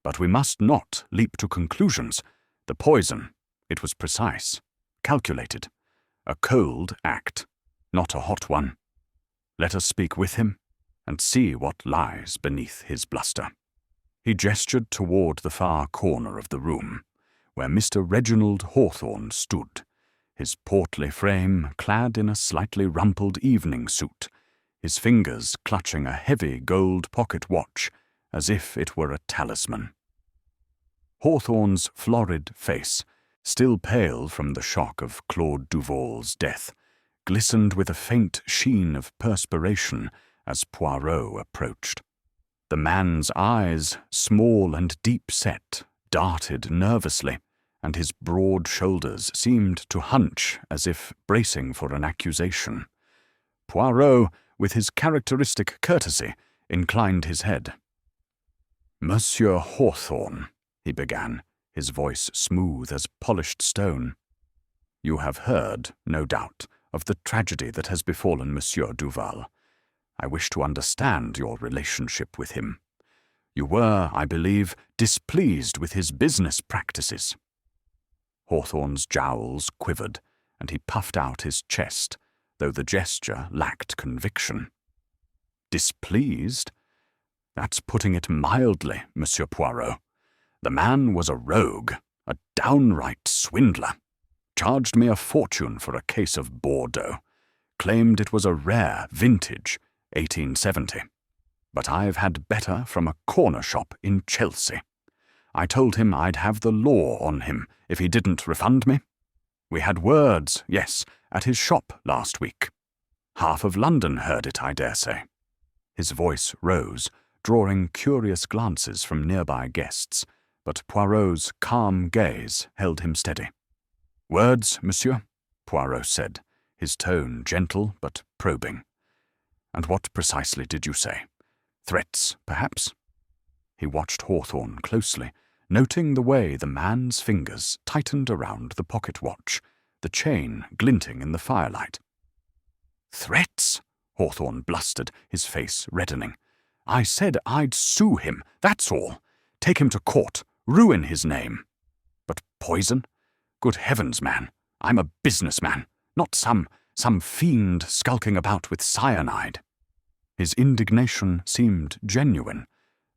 But we must not leap to conclusions. The poison, it was precise, calculated, a cold act, not a hot one. Let us speak with him and see what lies beneath his bluster." He gestured toward the far corner of the room, where Mr. Reginald Hawthorne stood, his portly frame clad in a slightly rumpled evening suit, his fingers clutching a heavy gold pocket watch as if it were a talisman. Hawthorne's florid face, still pale from the shock of Claude Duval's death, glistened with a faint sheen of perspiration as Poirot approached. The man's eyes, small and deep-set, darted nervously, and his broad shoulders seemed to hunch as if bracing for an accusation. Poirot, with his characteristic courtesy, inclined his head. "Monsieur Hawthorne," he began, his voice smooth as polished stone. "You have heard, no doubt, of the tragedy that has befallen Monsieur Duval. I wish to understand your relationship with him. You were, I believe, displeased with his business practices." Hawthorne's jowls quivered, and he puffed out his chest, though the gesture lacked conviction. "Displeased? That's putting it mildly, Monsieur Poirot. The man was a rogue, a downright swindler. Charged me a fortune for a case of Bordeaux. Claimed it was a rare vintage, 1870. But I've had better from a corner shop in Chelsea. I told him I'd have the law on him if he didn't refund me. We had words, yes, at his shop last week. Half of London heard it, I dare say." His voice rose, drawing curious glances from nearby guests, but Poirot's calm gaze held him steady. "Words, monsieur?" Poirot said, his tone gentle but probing. "And what precisely did you say? Threats, perhaps?" He watched Hawthorne closely, noting the way the man's fingers tightened around the pocket watch, the chain glinting in the firelight. "Threats?" Hawthorne blustered, his face reddening. "I said I'd sue him, that's all. Take him to court, ruin his name. But poison? Good heavens, man, I'm a businessman, not some fiend skulking about with cyanide." His indignation seemed genuine,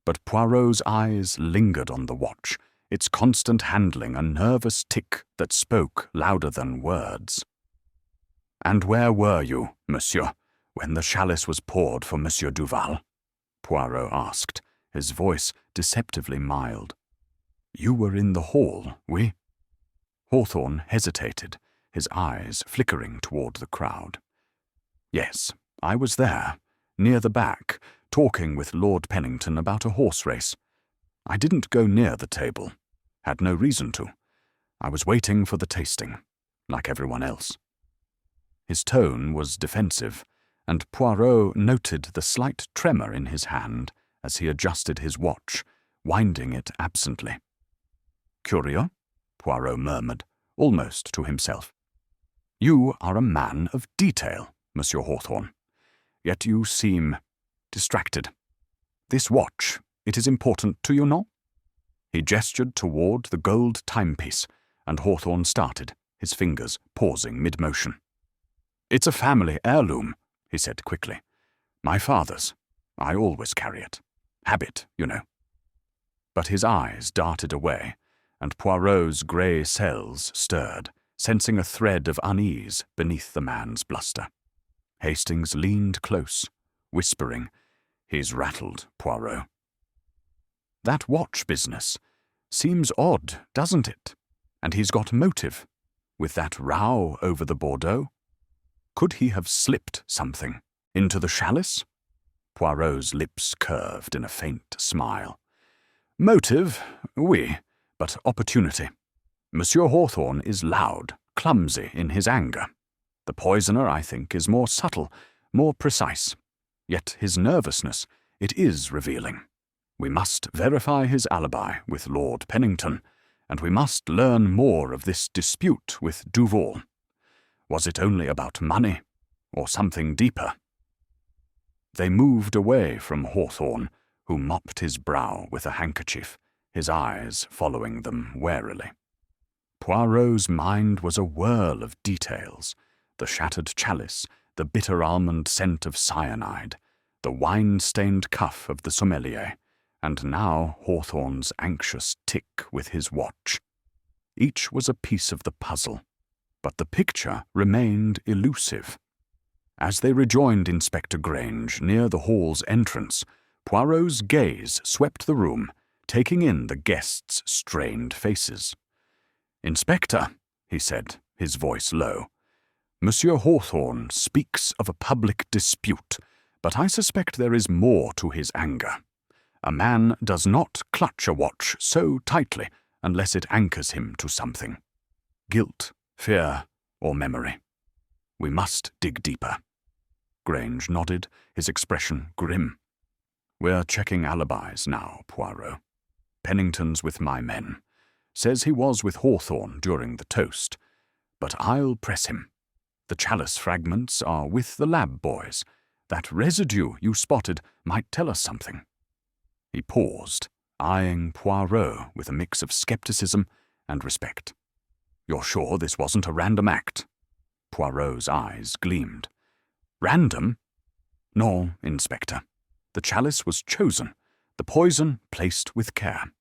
but Poirot's eyes lingered on the watch, its constant handling a nervous tick that spoke louder than words. "And where were you, monsieur, when the chalice was poured for Monsieur Duval?" Poirot asked, his voice deceptively mild. "You were in the hall, oui?" Hawthorne hesitated, his eyes flickering toward the crowd. "Yes, I was there, near the back, talking with Lord Pennington about a horse race. I didn't go near the table. Had no reason to. I was waiting for the tasting, like everyone else." His tone was defensive, and Poirot noted the slight tremor in his hand as he adjusted his watch, winding it absently. Curieux, Poirot murmured, almost to himself. You are a man of detail, Monsieur Hawthorne. Yet you seem distracted. This watch, it is important to you, no? He gestured toward the gold timepiece, and Hawthorne started, his fingers pausing mid-motion. It's a family heirloom, he said quickly. My father's. I always carry it. Habit, you know. But his eyes darted away, and Poirot's grey cells stirred, sensing a thread of unease beneath the man's bluster. Hastings leaned close, whispering, He's rattled, Poirot. That watch business seems odd, doesn't it? And he's got motive, with that row over the Bordeaux. Could he have slipped something into the chalice? Poirot's lips curved in a faint smile. Motive, oui, but opportunity. Monsieur Hawthorne is loud, clumsy in his anger. The poisoner, I think, is more subtle, more precise. Yet his nervousness, it is revealing. We must verify his alibi with Lord Pennington, and we must learn more of this dispute with Duval. Was it only about money, or something deeper? They moved away from Hawthorne, who mopped his brow with a handkerchief, his eyes following them warily. Poirot's mind was a whirl of details. The shattered chalice, the bitter almond scent of cyanide, the wine-stained cuff of the sommelier, and now Hawthorne's anxious tick with his watch. Each was a piece of the puzzle, but the picture remained elusive. As they rejoined Inspector Grange near the hall's entrance, Poirot's gaze swept the room, taking in the guests' strained faces. "Inspector," he said, his voice low, "Monsieur Hawthorne speaks of a public dispute, but I suspect there is more to his anger. A man does not clutch a watch so tightly unless it anchors him to something. Guilt, fear, or memory. We must dig deeper." Grange nodded, his expression grim. "We're checking alibis now, Poirot. Pennington's with my men. Says he was with Hawthorne during the toast. But I'll press him. The chalice fragments are with the lab boys. That residue you spotted might tell us something." He paused, eyeing Poirot with a mix of skepticism and respect. "You're sure this wasn't a random act?" Poirot's eyes gleamed. "Random? No, Inspector. The chalice was chosen, the poison placed with care.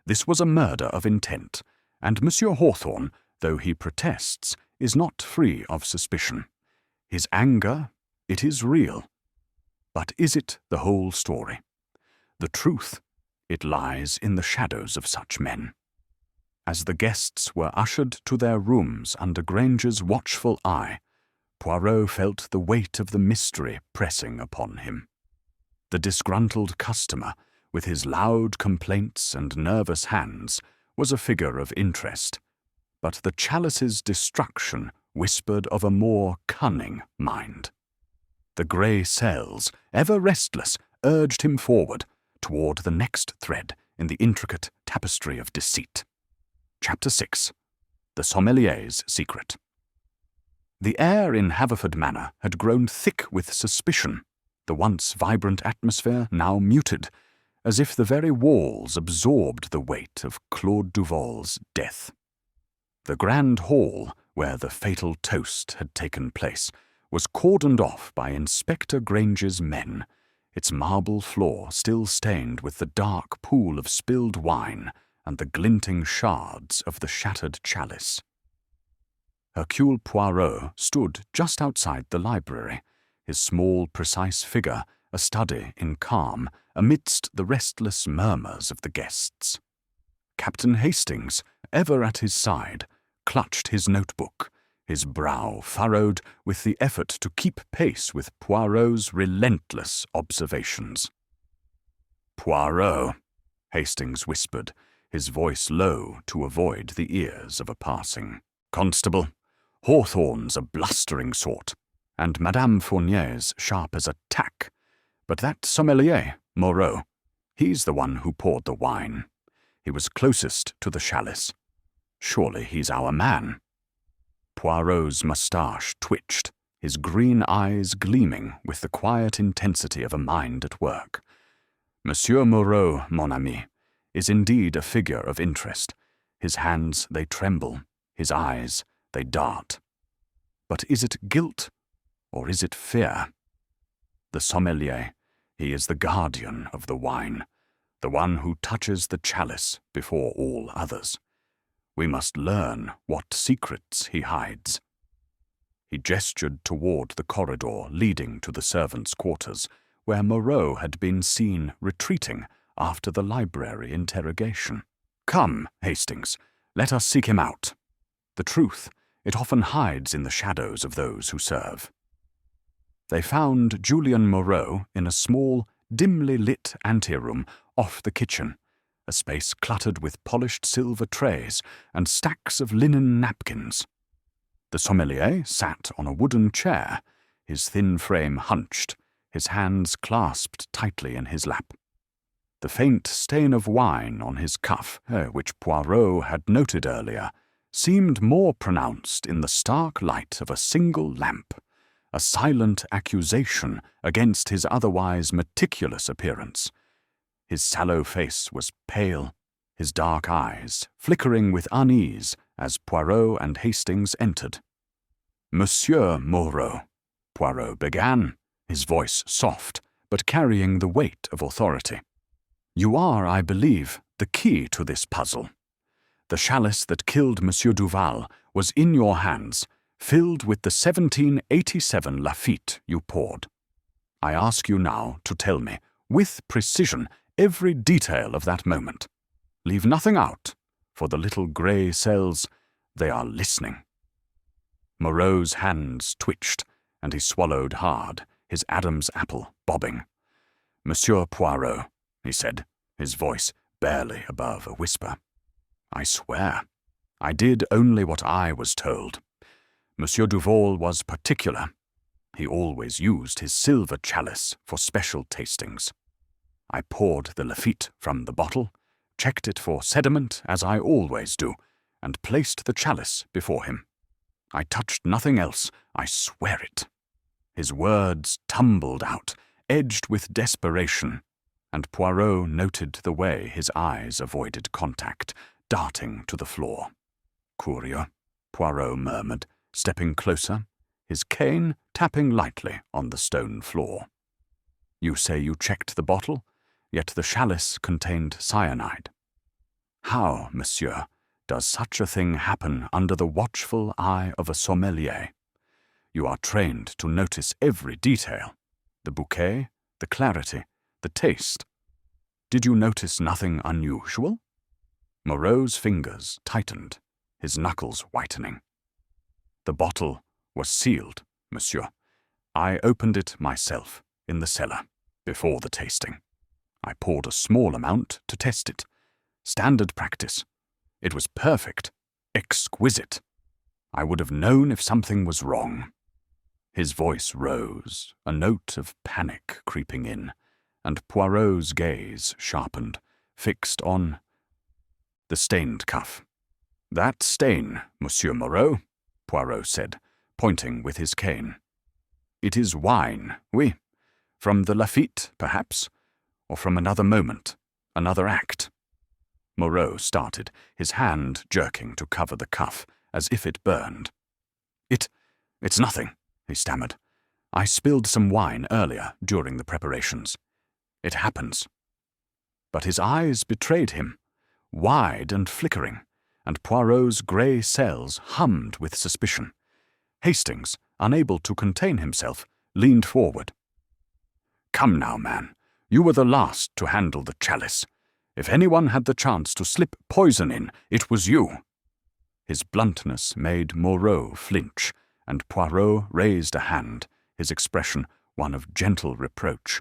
This was a murder of intent, and Monsieur Hawthorne, though he protests, is not free of suspicion. His anger, it is real. But is it the whole story? The truth, it lies in the shadows of such men." As the guests were ushered to their rooms under Granger's watchful eye, Poirot felt the weight of the mystery pressing upon him. The disgruntled customer, with his loud complaints and nervous hands, was a figure of interest, but the chalice's destruction whispered of a more cunning mind. The grey cells, ever restless, urged him forward, toward the next thread in the intricate tapestry of deceit. Chapter 6. The Sommelier's Secret. The air in Haverford Manor had grown thick with suspicion, the once vibrant atmosphere now muted, as if the very walls absorbed the weight of Claude Duval's death. The grand hall, where the fatal toast had taken place, was cordoned off by Inspector Grange's men, its marble floor still stained with the dark pool of spilled wine and the glinting shards of the shattered chalice. Hercule Poirot stood just outside the library, his small, precise figure a study in calm amidst the restless murmurs of the guests. Captain Hastings, ever at his side, clutched his notebook, his brow furrowed with the effort to keep pace with Poirot's relentless observations. "Poirot," Hastings whispered, his voice low to avoid the ears of a passing constable. "Hawthorne's a blustering sort, and Madame Fournier's sharp as a tack. But that sommelier, Moreau, he's the one who poured the wine. He was closest to the chalice. Surely he's our man. Poirot's moustache twitched, his green eyes gleaming with the quiet intensity of a mind at work. Monsieur Moreau, mon ami, is indeed a figure of interest. His hands, they tremble, his eyes, they dart. But is it guilt, or is it fear? The sommelier, he is the guardian of the wine, the one who touches the chalice before all others. We must learn what secrets he hides. He gestured toward the corridor leading to the servants' quarters, where Moreau had been seen retreating after the library interrogation. Come, Hastings, let us seek him out. The truth, it often hides in the shadows of those who serve. They found Julian Moreau in a small, dimly lit anteroom off the kitchen, a space cluttered with polished silver trays and stacks of linen napkins. The sommelier sat on a wooden chair, his thin frame hunched, his hands clasped tightly in his lap. The faint stain of wine on his cuff, which Poirot had noted earlier, seemed more pronounced in the stark light of a single lamp, a silent accusation against his otherwise meticulous appearance. His sallow face was pale, his dark eyes flickering with unease as Poirot and Hastings entered. Monsieur Moreau, Poirot began, his voice soft, but carrying the weight of authority. You are, I believe, the key to this puzzle. The chalice that killed Monsieur Duval was in your hands, filled with the 1787 Lafite you poured. I ask you now to tell me, with precision, every detail of that moment. Leave nothing out, for the little grey cells, they are listening. Moreau's hands twitched, and he swallowed hard, his Adam's apple bobbing. Monsieur Poirot, he said, his voice barely above a whisper. I swear, I did only what I was told. Monsieur Duval was particular. He always used his silver chalice for special tastings. I poured the Lafite from the bottle, checked it for sediment as I always do, and placed the chalice before him. I touched nothing else, I swear it. His words tumbled out, edged with desperation, and Poirot noted the way his eyes avoided contact, darting to the floor. Curieux, Poirot murmured, stepping closer, his cane tapping lightly on the stone floor. You say you checked the bottle, yet the chalice contained cyanide. How, monsieur, does such a thing happen under the watchful eye of a sommelier? You are trained to notice every detail, the bouquet, the clarity, the taste. Did you notice nothing unusual? Moreau's fingers tightened, his knuckles whitening. The bottle was sealed, monsieur. I opened it myself, in the cellar, before the tasting. I poured a small amount to test it. Standard practice. It was perfect, exquisite. I would have known if something was wrong. His voice rose, a note of panic creeping in, and Poirot's gaze sharpened, fixed on the stained cuff. That stain, Monsieur Moreau, Poirot said, pointing with his cane. It is wine, oui. From the Lafite, perhaps, or from another moment, another act. Moreau started, his hand jerking to cover the cuff, as if it burned. It's nothing, he stammered. I spilled some wine earlier, during the preparations. It happens. But his eyes betrayed him, wide and flickering, and Poirot's grey cells hummed with suspicion. Hastings, unable to contain himself, leaned forward. Come now, man. You were the last to handle the chalice. If anyone had the chance to slip poison in, it was you. His bluntness made Moreau flinch, and Poirot raised a hand, his expression one of gentle reproach.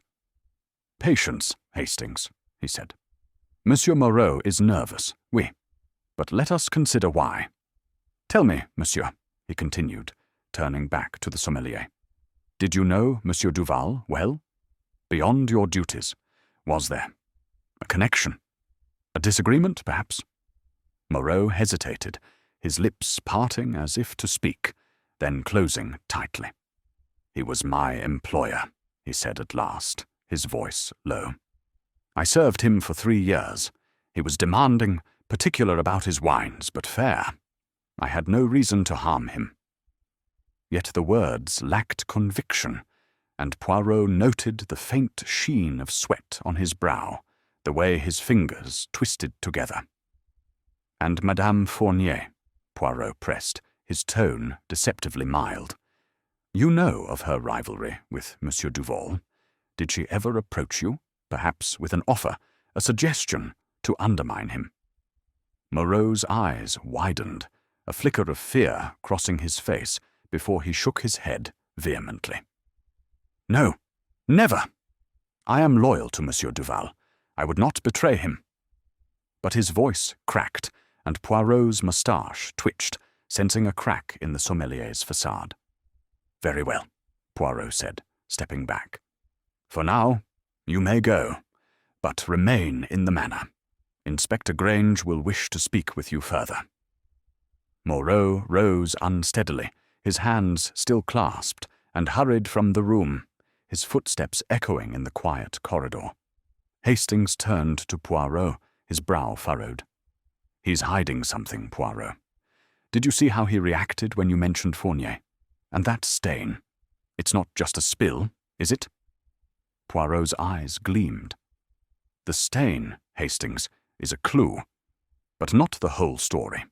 Patience, Hastings, he said. Monsieur Moreau is nervous, oui, but let us consider why. Tell me, monsieur, he continued, turning back to the sommelier. Did you know Monsieur Duval well? Beyond your duties, was there a connection? A disagreement, perhaps? Moreau hesitated, his lips parting as if to speak, then closing tightly. "He was my employer," he said at last, his voice low. "I served him for 3 years. He was demanding, particular about his wines, but fair. I had no reason to harm him." Yet the words lacked conviction, and Poirot noted the faint sheen of sweat on his brow, the way his fingers twisted together. "And Madame Fournier," Poirot pressed, his tone deceptively mild. "You know of her rivalry with Monsieur Duval. Did she ever approach you, perhaps with an offer, a suggestion, to undermine him?" Moreau's eyes widened, a flicker of fear crossing his face before he shook his head vehemently. "No, never! I am loyal to Monsieur Duval. I would not betray him." But his voice cracked, and Poirot's moustache twitched, sensing a crack in the sommelier's facade. "Very well," Poirot said, stepping back. "For now, you may go, but remain in the manor. Inspector Grange will wish to speak with you further." Moreau rose unsteadily, his hands still clasped, and hurried from the room, his footsteps echoing in the quiet corridor. Hastings turned to Poirot, his brow furrowed. "He's hiding something, Poirot. Did you see how he reacted when you mentioned Fournier? And that stain. It's not just a spill, is it?" Poirot's eyes gleamed. "The stain, Hastings, is a clue, but not the whole story.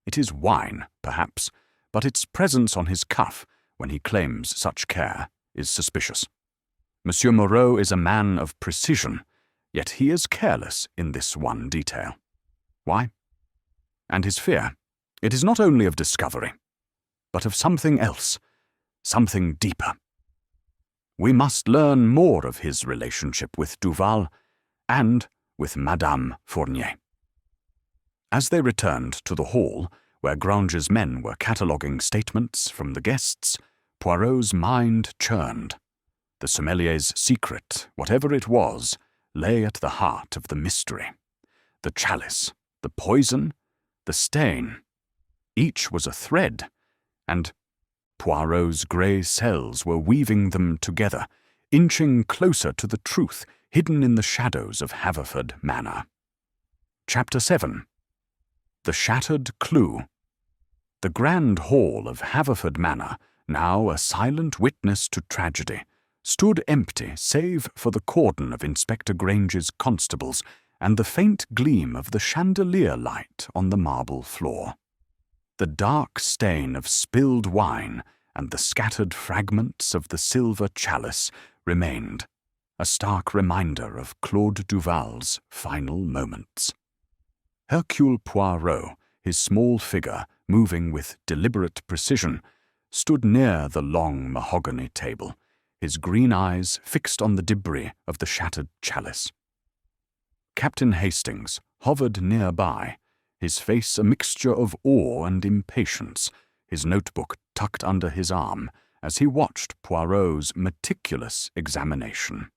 It is wine, perhaps, but its presence on his cuff, when he claims such care, is suspicious. Monsieur Moreau is a man of precision, yet he is careless in this one detail. Why? And his fear, it is not only of discovery, but of something else, something deeper. We must learn more of his relationship with Duval and with Madame Fournier." As they returned to the hall, where Grange's men were cataloguing statements from the guests, Poirot's mind churned. The sommelier's secret, whatever it was, lay at the heart of the mystery. The chalice, the poison, the stain. Each was a thread, and Poirot's grey cells were weaving them together, inching closer to the truth hidden in the shadows of Haverford Manor. Chapter 7. The Shattered Clue. The grand hall of Haverford Manor, now a silent witness to tragedy, stood empty save for the cordon of Inspector Grange's constables and the faint gleam of the chandelier light on the marble floor. The dark stain of spilled wine and the scattered fragments of the silver chalice remained, a stark reminder of Claude Duval's final moments. Hercule Poirot, his small figure moving with deliberate precision, stood near the long mahogany table, his green eyes fixed on the debris of the shattered chalice. Captain Hastings hovered nearby, his face a mixture of awe and impatience, his notebook tucked under his arm, as he watched Poirot's meticulous examination.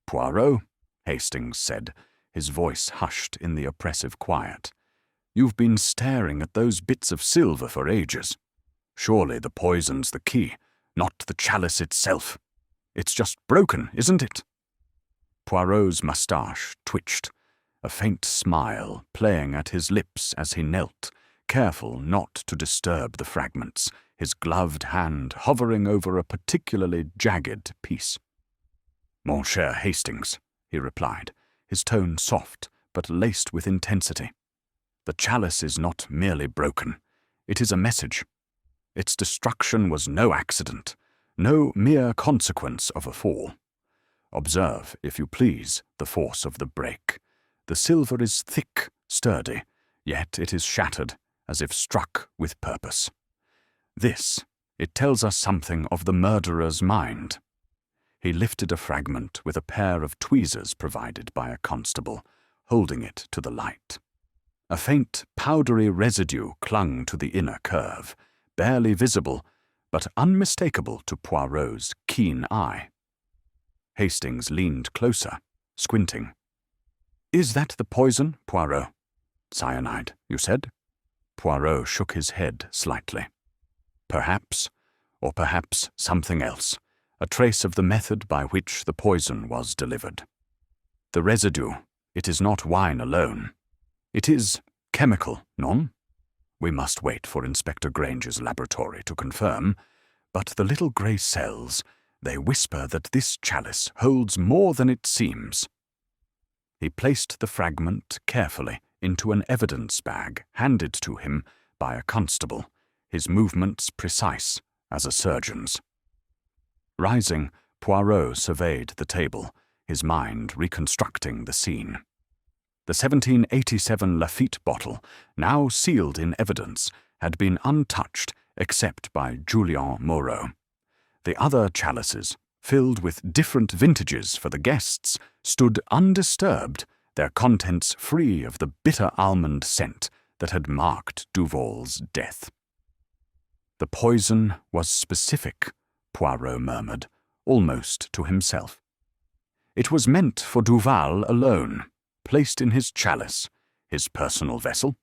"Poirot," Hastings said, his voice hushed in the oppressive quiet, "you've been staring at those bits of silver for ages. Surely the poison's the key, not the chalice itself. It's just broken, isn't it?" Poirot's moustache twitched, a faint smile playing at his lips as he knelt, careful not to disturb the fragments, his gloved hand hovering over a particularly jagged piece. "Mon cher Hastings," he replied, his tone soft but laced with intensity. "The chalice is not merely broken. It is a message. Its destruction was no accident, no mere consequence of a fall. Observe, if you please, the force of the break. The silver is thick, sturdy, yet it is shattered, as if struck with purpose. It tells us something of the murderer's mind." He lifted a fragment with a pair of tweezers provided by a constable, holding it to the light. A faint, powdery residue clung to the inner curve, barely visible, but unmistakable to Poirot's keen eye. Hastings leaned closer, squinting. Is that the poison, Poirot? Cyanide, you said? Poirot shook his head slightly. Perhaps, or perhaps something else, a trace of the method by which the poison was delivered. The residue, it is not wine alone. It is chemical, non? We must wait for Inspector Granger's laboratory to confirm, but the little grey cells, they whisper that this chalice holds more than it seems. He placed the fragment carefully into an evidence bag handed to him by a constable, his movements precise as a surgeon's. Rising, Poirot surveyed the table, his mind reconstructing the scene. The 1787 Lafite bottle, now sealed in evidence, had been untouched except by Julien Moreau. The other chalices, filled with different vintages for the guests, stood undisturbed, their contents free of the bitter almond scent that had marked Duval's death. The poison was specific, Poirot murmured, almost to himself. It was meant for Duval alone, placed in his chalice, his personal vessel.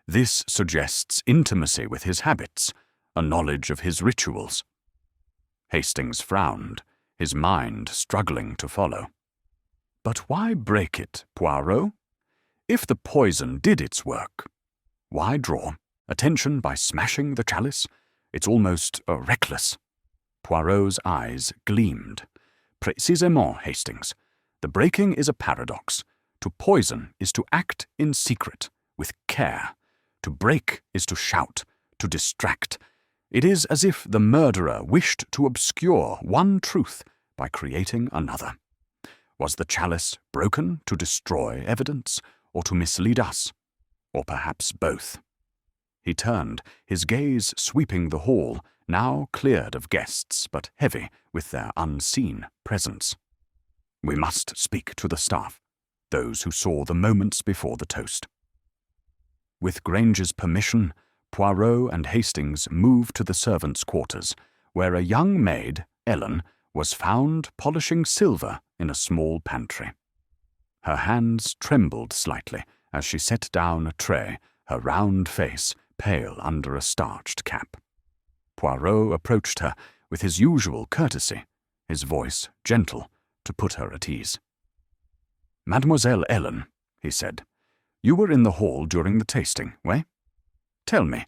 This suggests intimacy with his habits, a knowledge of his rituals. Hastings frowned, his mind struggling to follow. But why break it, Poirot? If the poison did its work, why draw attention by smashing the chalice? It's almost reckless. Poirot's eyes gleamed. Précisément, Hastings. The breaking is a paradox. To poison is to act in secret, with care. To break is to shout, to distract. It is as if the murderer wished to obscure one truth by creating another. Was the chalice broken to destroy evidence, or to mislead us? Or perhaps both? He turned, his gaze sweeping the hall, now cleared of guests, but heavy with their unseen presence. We must speak to the staff, those who saw the moments before the toast. With Granger's permission, Poirot and Hastings moved to the servants' quarters, where a young maid, Ellen, was found polishing silver in a small pantry. Her hands trembled slightly as she set down a tray, her round face pale under a starched cap. Poirot approached her with his usual courtesy, his voice gentle, to put her at ease. "Mademoiselle Ellen," he said, "you were in the hall during the tasting, eh? Tell me,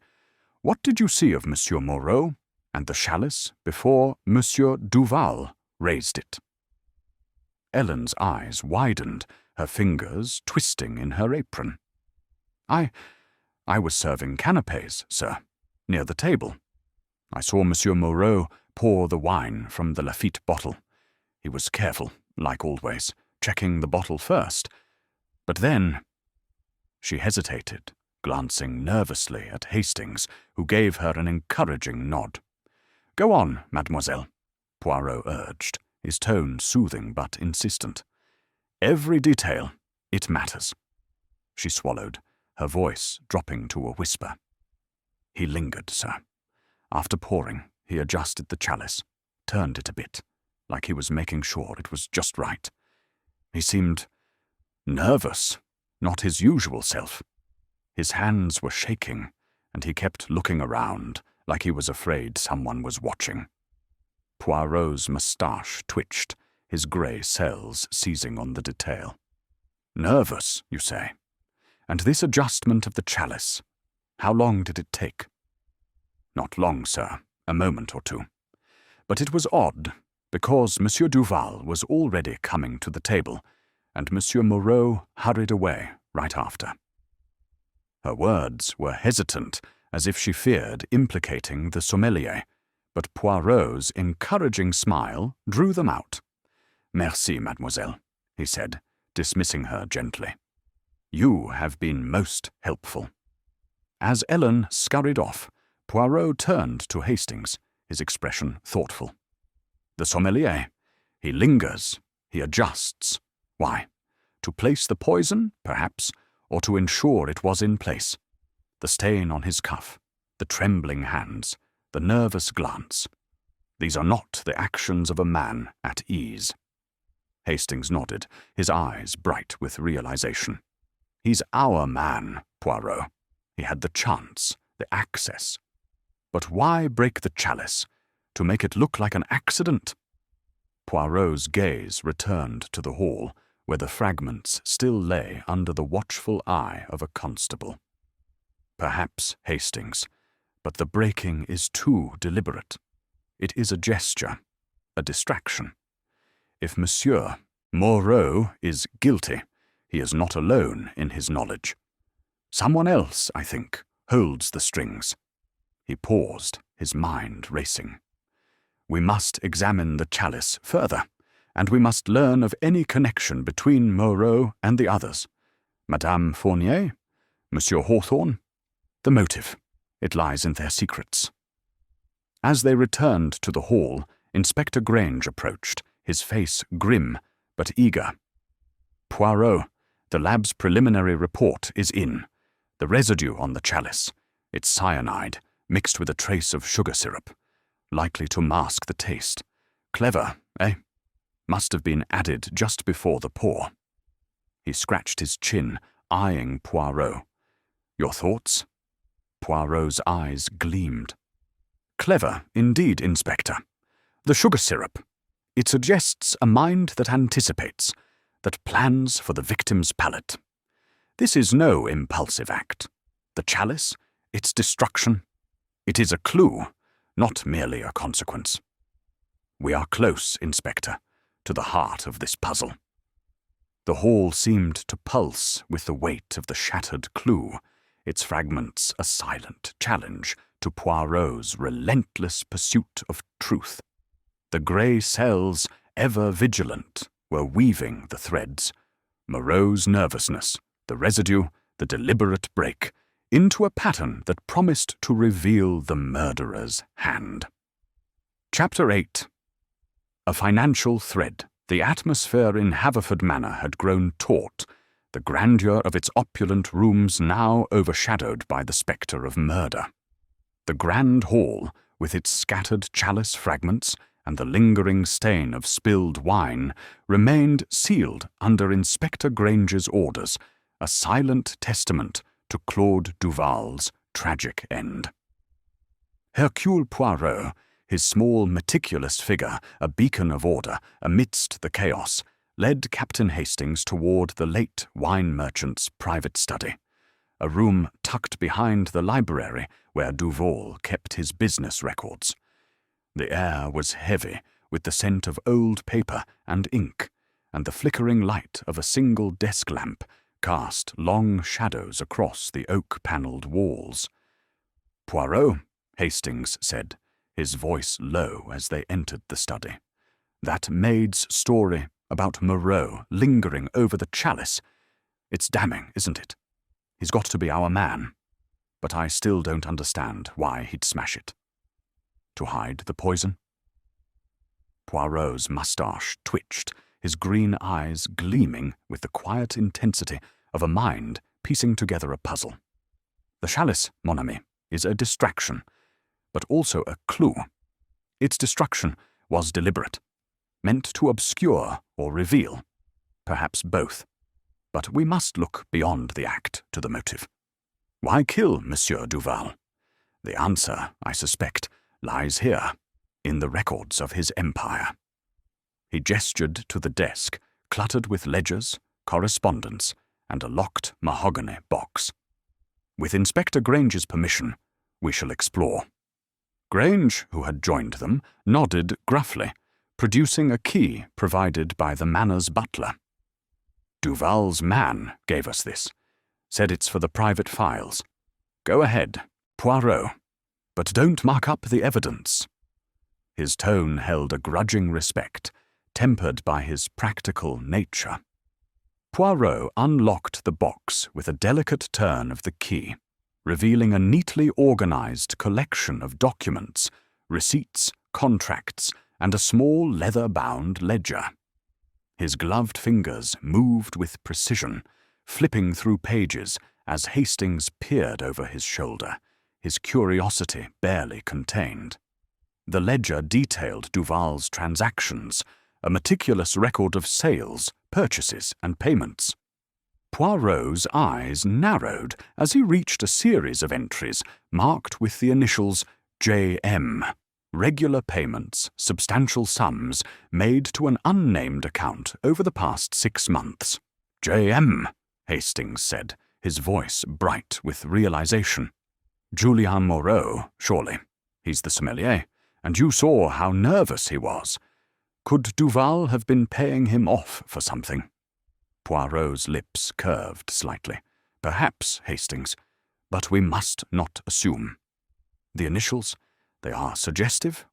what did you see of Monsieur Moreau and the chalice before Monsieur Duval raised it?" Ellen's eyes widened, her fingers twisting in her apron. I was serving canapés, sir, near the table. I saw Monsieur Moreau pour the wine from the Lafite bottle. He was careful, like always, checking the bottle first. But then... She hesitated, glancing nervously at Hastings, who gave her an encouraging nod. "Go on, mademoiselle," Poirot urged, his tone soothing but insistent. "Every detail, it matters." She swallowed, her voice dropping to a whisper. He lingered, sir. After pouring, he adjusted the chalice, turned it a bit, like he was making sure it was just right. He seemed nervous, not his usual self. His hands were shaking, and he kept looking around, like he was afraid someone was watching. Poirot's moustache twitched, his grey cells seizing on the detail. "Nervous, you say? And this adjustment of the chalice, how long did it take?" "Not long, sir, a moment or two. But it was odd, because Monsieur Duval was already coming to the table, and Monsieur Moreau hurried away right after." Her words were hesitant, as if she feared implicating the sommelier, but Poirot's encouraging smile drew them out. "Merci, mademoiselle," he said, dismissing her gently. "You have been most helpful." As Ellen scurried off, Poirot turned to Hastings, his expression thoughtful. "The sommelier. He lingers, he adjusts. Why? To place the poison, perhaps, or to ensure it was in place. The stain on his cuff, the trembling hands, the nervous glance. These are not the actions of a man at ease." Hastings nodded, his eyes bright with realization. He's our man, Poirot. He had the chance, the access. But why break the chalice? To make it look like an accident? Poirot's gaze returned to the hall, where the fragments still lay under the watchful eye of a constable. Perhaps, Hastings, but the breaking is too deliberate. It is a gesture, a distraction. If Monsieur Moreau is guilty, he is not alone in his knowledge. Someone else, I think, holds the strings. He paused, his mind racing. We must examine the chalice further, and we must learn of any connection between Moreau and the others. Madame Fournier, Monsieur Hawthorne, the motive. It lies in their secrets. As they returned to the hall, Inspector Grange approached, his face grim but eager. Poirot, the lab's preliminary report is in. The residue on the chalice. It's cyanide, mixed with a trace of sugar syrup. Likely to mask the taste. Clever, eh? Must have been added just before the pour. He scratched his chin, eyeing Poirot. Your thoughts? Poirot's eyes gleamed. Clever, indeed, Inspector. The sugar syrup. It suggests a mind that anticipates, that plans for the victim's palate. This is no impulsive act. The chalice, its destruction. It is a clue, not merely a consequence. We are close, Inspector, to the heart of this puzzle. The hall seemed to pulse with the weight of the shattered clue, its fragments a silent challenge to Poirot's relentless pursuit of truth. The grey cells, ever vigilant, were weaving the threads. Moreau's nervousness, the residue, the deliberate break, into a pattern that promised to reveal the murderer's hand. Chapter 8. A financial thread. The atmosphere in Haverford Manor had grown taut, the grandeur of its opulent rooms now overshadowed by the spectre of murder. The grand hall, with its scattered chalice fragments and the lingering stain of spilled wine, remained sealed under Inspector Grange's orders, a silent testament to Claude Duval's tragic end. Hercule Poirot, his small, meticulous figure, a beacon of order amidst the chaos, led Captain Hastings toward the late wine merchant's private study, a room tucked behind the library where Duval kept his business records. The air was heavy with the scent of old paper and ink, and the flickering light of a single desk lamp cast long shadows across the oak-panelled walls. Poirot, Hastings said, his voice low as they entered the study. That maid's story about Moreau lingering over the chalice. It's damning, isn't it? He's got to be our man. But I still don't understand why he'd smash it. To hide the poison? Poirot's moustache twitched, his green eyes gleaming with the quiet intensity of a mind piecing together a puzzle. The chalice, mon ami, is a distraction, but also a clue. Its destruction was deliberate, meant to obscure or reveal, perhaps both. But we must look beyond the act to the motive. Why kill Monsieur Duval? The answer, I suspect, lies here, in the records of his empire. He gestured to the desk, cluttered with ledgers, correspondence, and a locked mahogany box. With Inspector Grange's permission, we shall explore. Grange, who had joined them, nodded gruffly, producing a key provided by the manor's butler. Duval's man gave us this, said it's for the private files. Go ahead, Poirot, but don't muck up the evidence. His tone held a grudging respect, tempered by his practical nature. Poirot unlocked the box with a delicate turn of the key, revealing a neatly organized collection of documents, receipts, contracts, and a small leather-bound ledger. His gloved fingers moved with precision, flipping through pages as Hastings peered over his shoulder, his curiosity barely contained. The ledger detailed Duval's transactions, a meticulous record of sales, purchases, and payments. Poirot's eyes narrowed as he reached a series of entries marked with the initials J.M. Regular payments, substantial sums, made to an unnamed account over the past 6 months. J.M., Hastings said, his voice bright with realization. Julien Moreau, surely. He's the sommelier, and you saw how nervous he was. Could Duval have been paying him off for something? Poirot's lips curved slightly. Perhaps, Hastings, but we must not assume. The initials, they are suggestive,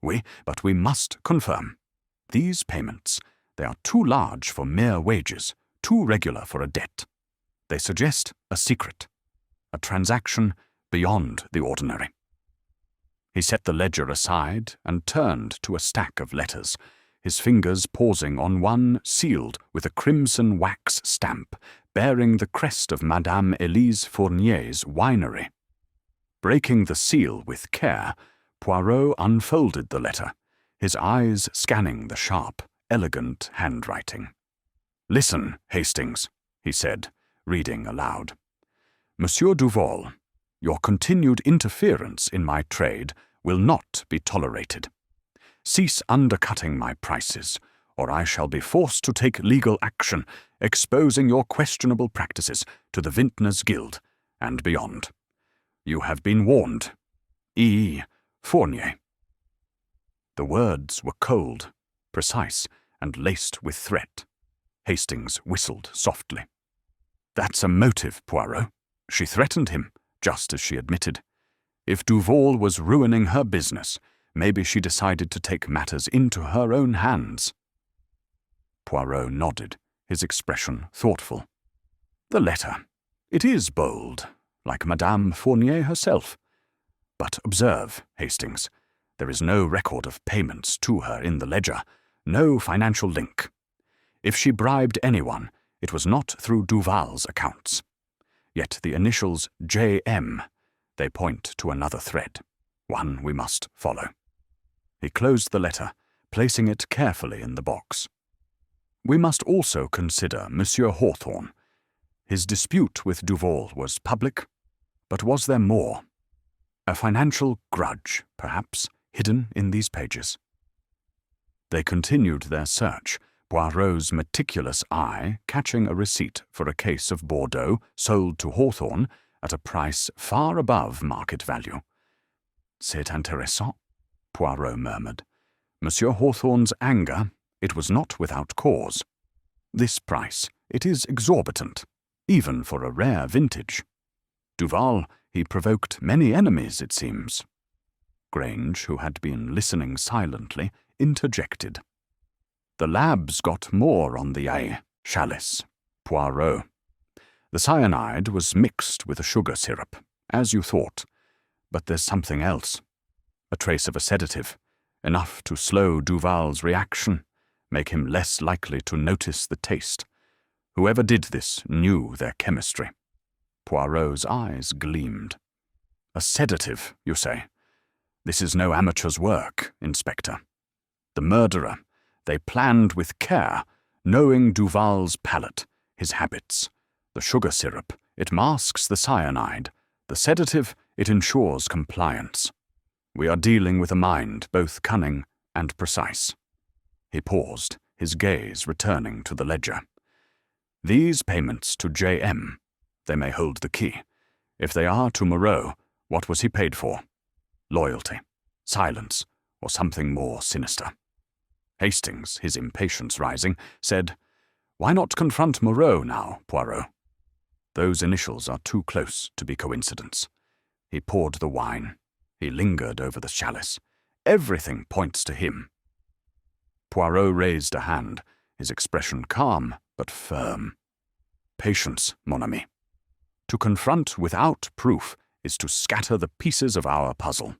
but we must confirm. These payments, they are too large for mere wages, too regular for a debt. They suggest a secret, a transaction beyond the ordinary. He set the ledger aside and turned to a stack of letters, his fingers pausing on one sealed with a crimson wax stamp bearing the crest of Madame Elise Fournier's winery. Breaking the seal with care, Poirot unfolded the letter, his eyes scanning the sharp, elegant handwriting. "Listen, Hastings," he said, reading aloud. "Monsieur Duval, your continued interference in my trade will not be tolerated. Cease undercutting my prices, or I shall be forced to take legal action, exposing your questionable practices to the Vintners' Guild and beyond. You have been warned. E. Fournier." The words were cold, precise, and laced with threat. Hastings whistled softly. "That's a motive, Poirot. She threatened him, just as she admitted. If Duval was ruining her business, maybe she decided to take matters into her own hands." Poirot nodded, his expression thoughtful. "The letter. It is bold, like Madame Fournier herself. But observe, Hastings, there is no record of payments to her in the ledger, no financial link. If she bribed anyone, it was not through Duval's accounts. Yet the initials J.M., they point to another thread, one we must follow." He closed the letter, placing it carefully in the box. "We must also consider Monsieur Hawthorne. His dispute with Duval was public, but was there more? A financial grudge, perhaps, hidden in these pages?" They continued their search, Poirot's meticulous eye catching a receipt for a case of Bordeaux sold to Hawthorne at a price far above market value. "C'est intéressant," Poirot murmured. "Monsieur Hawthorne's anger, it was not without cause. This price, it is exorbitant, even for a rare vintage. Duval, he provoked many enemies, it seems." Grange, who had been listening silently, interjected. "The labs got more on the Chalice, Poirot. The cyanide was mixed with a sugar syrup, as you thought, but there's something else. A trace of a sedative, enough to slow Duval's reaction, make him less likely to notice the taste. Whoever did this knew their chemistry." Poirot's eyes gleamed. "A sedative, you say? This is no amateur's work, Inspector. The murderer, they planned with care, knowing Duval's palate, his habits. The sugar syrup, it masks the cyanide. The sedative, it ensures compliance. We are dealing with a mind both cunning and precise." He paused, his gaze returning to the ledger. "These payments to J.M., they may hold the key. If they are to Moreau, what was he paid for? Loyalty, silence, or something more sinister?" Hastings, his impatience rising, said, "Why not confront Moreau now, Poirot? Those initials are too close to be coincidence." He poured the wine. He lingered over the chalice. "Everything points to him." Poirot raised a hand, his expression calm but firm. "Patience, mon ami. To confront without proof is to scatter the pieces of our puzzle.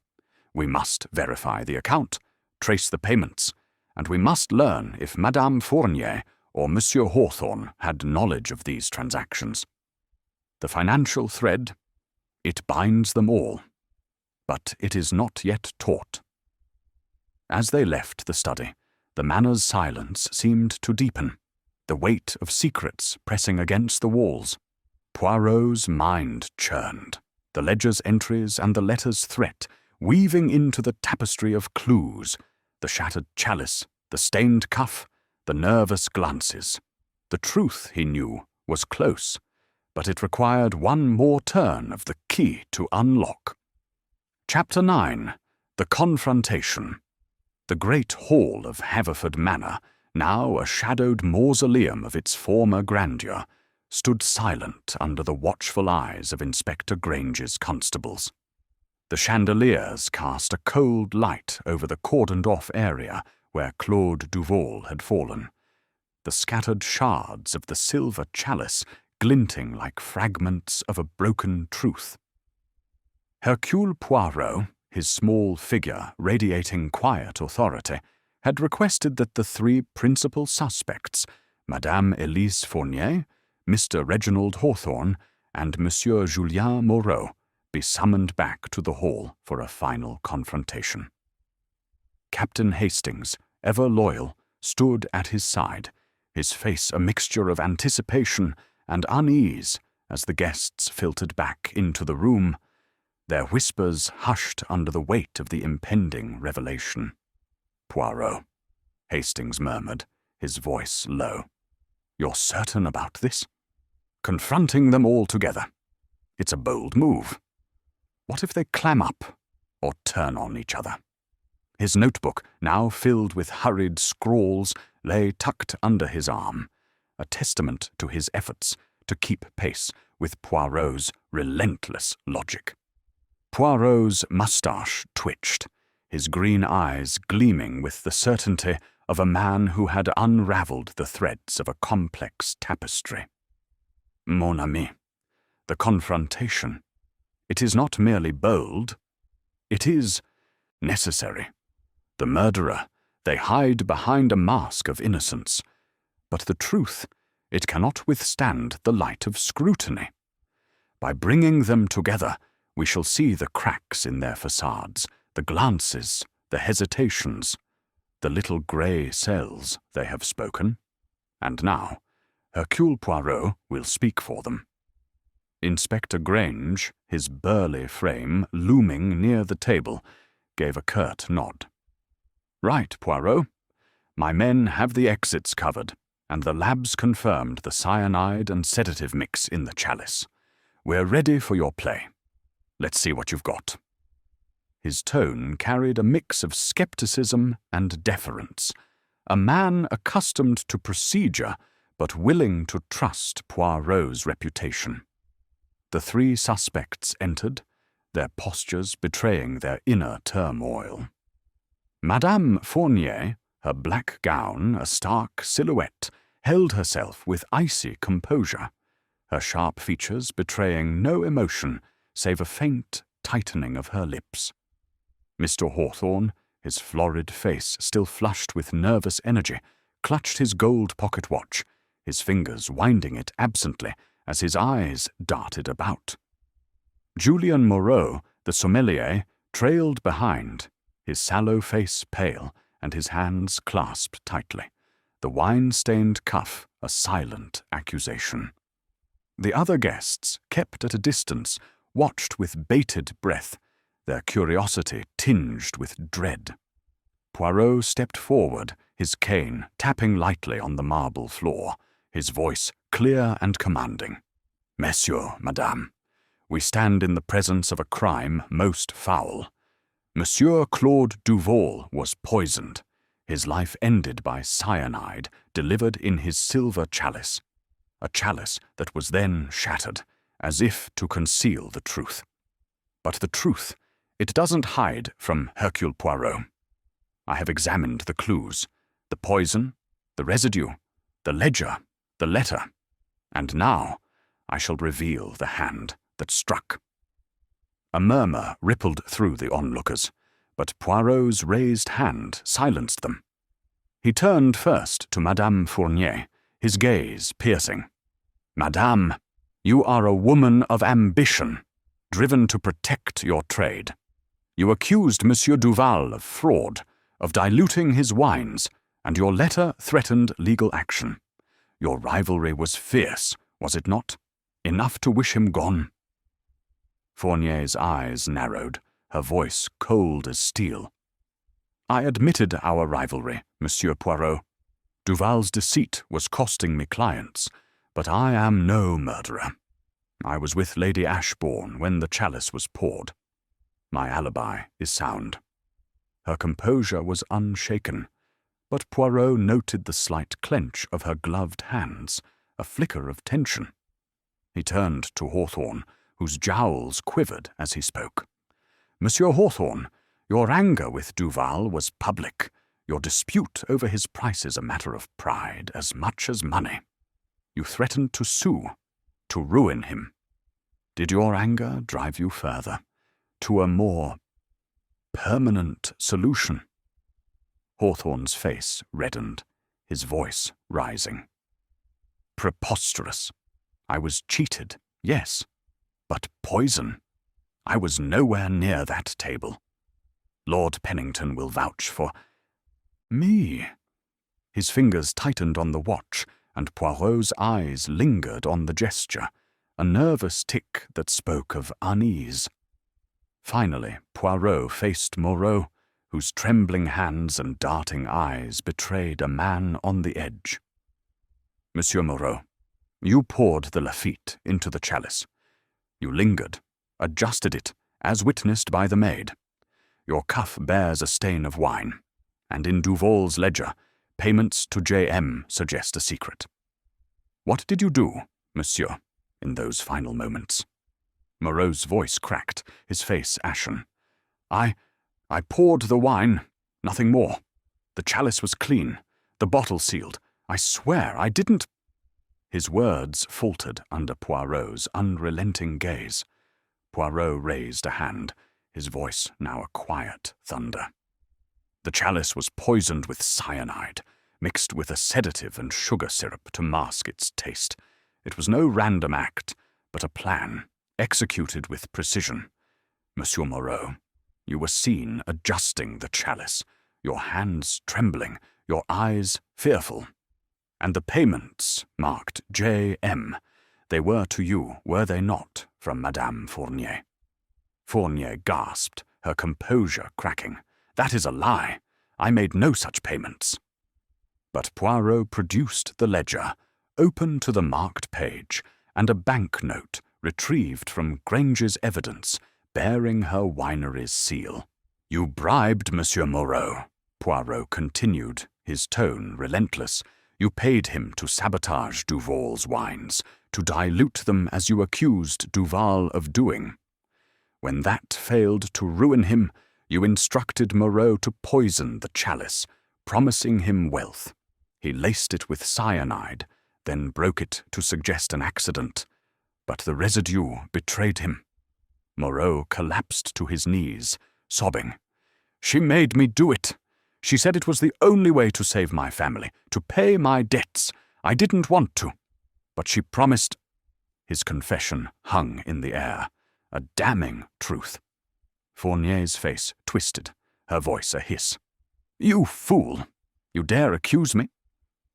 We must verify the account, trace the payments, and we must learn if Madame Fournier or Monsieur Hawthorne had knowledge of these transactions. The financial thread, it binds them all, but it is not yet taut." As they left the study, The manor's silence seemed to deepen, the weight of secrets pressing against the walls. Poirot's mind churned, the ledger's entries and the letter's threat weaving into the tapestry of clues, the shattered chalice, the stained cuff, the nervous glances. The truth, he knew, was close, but it required one more turn of the key to unlock. Chapter 9. The Confrontation. The great hall of Haverford Manor, now a shadowed mausoleum of its former grandeur, stood silent under the watchful eyes of Inspector Grange's constables. The chandeliers cast a cold light over the cordoned-off area where Claude Duval had fallen, the scattered shards of the silver chalice glinting like fragments of a broken truth. Hercule Poirot, his small figure radiating quiet authority, had requested that the three principal suspects, Madame Elise Fournier, Mr. Reginald Hawthorne, and Monsieur Julien Moreau, be summoned back to the hall for a final confrontation. Captain Hastings, ever loyal, stood at his side, his face a mixture of anticipation and unease as the guests filtered back into the room, their whispers hushed under the weight of the impending revelation. "Poirot," Hastings murmured, his voice low. "You're certain about this? Confronting them all together. It's a bold move. What if they clam up or turn on each other?" His notebook, now filled with hurried scrawls, lay tucked under his arm, a testament to his efforts to keep pace with Poirot's relentless logic. Poirot's moustache twitched, his green eyes gleaming with the certainty of a man who had unravelled the threads of a complex tapestry. "Mon ami, the confrontation. It is not merely bold. It is necessary. The murderer, they hide behind a mask of innocence. But the truth, it cannot withstand the light of scrutiny. By bringing them together, we shall see the cracks in their facades, the glances, the hesitations, the little grey cells they have spoken. And now, Hercule Poirot will speak for them." Inspector Grange, his burly frame looming near the table, gave a curt nod. "Right, Poirot. My men have the exits covered, and the labs confirmed the cyanide and sedative mix in the chalice. We're ready for your play. Let's see what you've got." His tone carried a mix of skepticism and deference, a man accustomed to procedure but willing to trust Poirot's reputation. The three suspects entered, their postures betraying their inner turmoil. Madame Fournier, her black gown a stark silhouette, held herself with icy composure, her sharp features betraying no emotion save a faint tightening of her lips. Mr. Hawthorne, his florid face still flushed with nervous energy, clutched his gold pocket watch, his fingers winding it absently as his eyes darted about. Julien Moreau, the sommelier, trailed behind, his sallow face pale and his hands clasped tightly, the wine-stained cuff a silent accusation. The other guests, kept at a distance, watched with bated breath, their curiosity tinged with dread. Poirot stepped forward, his cane tapping lightly on the marble floor, his voice clear and commanding. "Messieurs, madame, we stand in the presence of a crime most foul. Monsieur Claude Duval was poisoned, his life ended by cyanide delivered in his silver chalice, a chalice that was then shattered, as if to conceal the truth. But the truth, it doesn't hide from Hercule Poirot. I have examined the clues, the poison, the residue, the ledger, the letter, and now I shall reveal the hand that struck." A murmur rippled through the onlookers, but Poirot's raised hand silenced them. He turned first to Madame Fournier, his gaze piercing. "Madame, you are a woman of ambition, driven to protect your trade. You accused Monsieur Duval of fraud, of diluting his wines, and your letter threatened legal action. Your rivalry was fierce, was it not? Enough to wish him gone." Fournier's eyes narrowed, her voice cold as steel. "I admitted our rivalry, Monsieur Poirot. Duval's deceit was costing me clients, but I am no murderer. I was with Lady Ashbourne when the chalice was poured. My alibi is sound." Her composure was unshaken, but Poirot noted the slight clench of her gloved hands, a flicker of tension. He turned to Hawthorne, whose jowls quivered as he spoke. "Monsieur Hawthorne, your anger with Duval was public. Your dispute over his price is a matter of pride as much as money. You threatened to sue, to ruin him. Did your anger drive you further, to a more permanent solution?" Hawthorne's face reddened, his voice rising. "Preposterous. I was cheated, yes, but poison. I was nowhere near that table. Lord Pennington will vouch for me." His fingers tightened on the watch, and Poirot's eyes lingered on the gesture, a nervous tick that spoke of unease. Finally, Poirot faced Moreau, whose trembling hands and darting eyes betrayed a man on the edge. "Monsieur Moreau, you poured the Lafitte into the chalice. You lingered, adjusted it, as witnessed by the maid. Your cuff bears a stain of wine, and in Duval's ledger, payments to J.M. suggest a secret. What did you do, monsieur, in those final moments?" Moreau's voice cracked, his face ashen. I poured the wine, nothing more. The chalice was clean, the bottle sealed. I swear I didn't—" His words faltered under Poirot's unrelenting gaze. Poirot raised a hand, his voice now a quiet thunder. "The chalice was poisoned with cyanide, mixed with a sedative and sugar syrup to mask its taste. It was no random act, but a plan, executed with precision. Monsieur Moreau, you were seen adjusting the chalice, your hands trembling, your eyes fearful. And the payments marked J.M. They were to you, were they not, from Madame Fournier?" Fournier gasped, her composure cracking. "That is a lie. I made no such payments." But Poirot produced the ledger, open to the marked page, and a banknote retrieved from Granger's evidence, bearing her winery's seal. "You bribed Monsieur Moreau," Poirot continued, his tone relentless. "You paid him to sabotage Duval's wines, to dilute them as you accused Duval of doing. When that failed to ruin him, you instructed Moreau to poison the chalice, promising him wealth. He laced it with cyanide, then broke it to suggest an accident. But the residue betrayed him. Moreau collapsed to his knees, sobbing. She made me do it. She said it was the only way to save my family, to pay my debts. I didn't want to. But she promised. His confession hung in the air, a damning truth. Fournier's face twisted, her voice a hiss. You fool! You dare accuse me?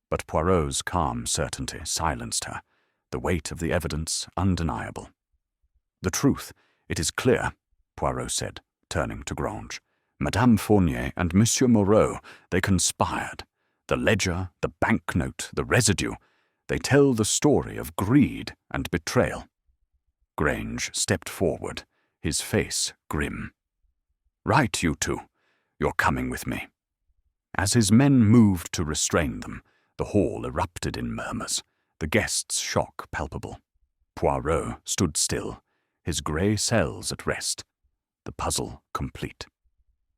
But Poirot's calm certainty silenced her, the weight of the evidence undeniable. The truth, it is clear, Poirot said, turning to Grange. Madame Fournier and Monsieur Moreau, they conspired. The ledger, the banknote, the residue, they tell the story of greed and betrayal. Grange stepped forward, his face grim. Right, you two. You're coming with me. As his men moved to restrain them, the hall erupted in murmurs, the guests' shock palpable. Poirot stood still, his grey cells at rest, the puzzle complete.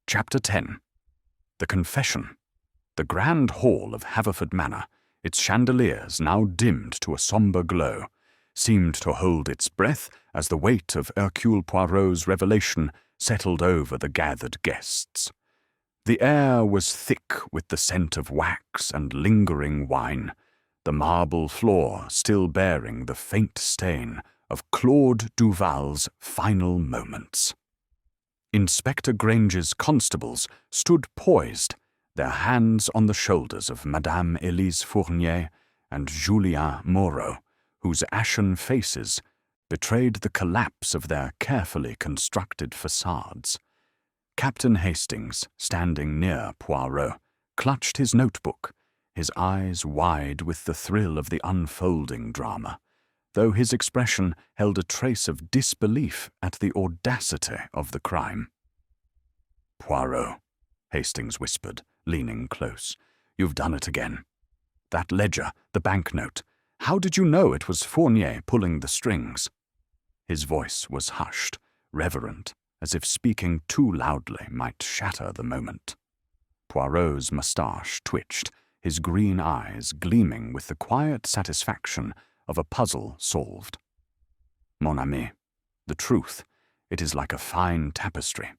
Chapter 10. The Confession. The grand hall of Haverford Manor, its chandeliers now dimmed to a sombre glow, seemed to hold its breath as the weight of Hercule Poirot's revelation settled over the gathered guests. The air was thick with the scent of wax and lingering wine, the marble floor still bearing the faint stain of Claude Duval's final moments. Inspector Granger's constables stood poised, their hands on the shoulders of Madame Elise Fournier and Julien Moreau, whose ashen faces betrayed the collapse of their carefully constructed facades. Captain Hastings, standing near Poirot, clutched his notebook, his eyes wide with the thrill of the unfolding drama, though his expression held a trace of disbelief at the audacity of the crime. "Poirot," Hastings whispered, leaning close, "you've done it again. That ledger, the banknote, how did you know it was Fournier pulling the strings?" His voice was hushed, reverent, as if speaking too loudly might shatter the moment. Poirot's moustache twitched, his green eyes gleaming with the quiet satisfaction of a puzzle solved. "Mon ami, the truth, it is like a fine tapestry.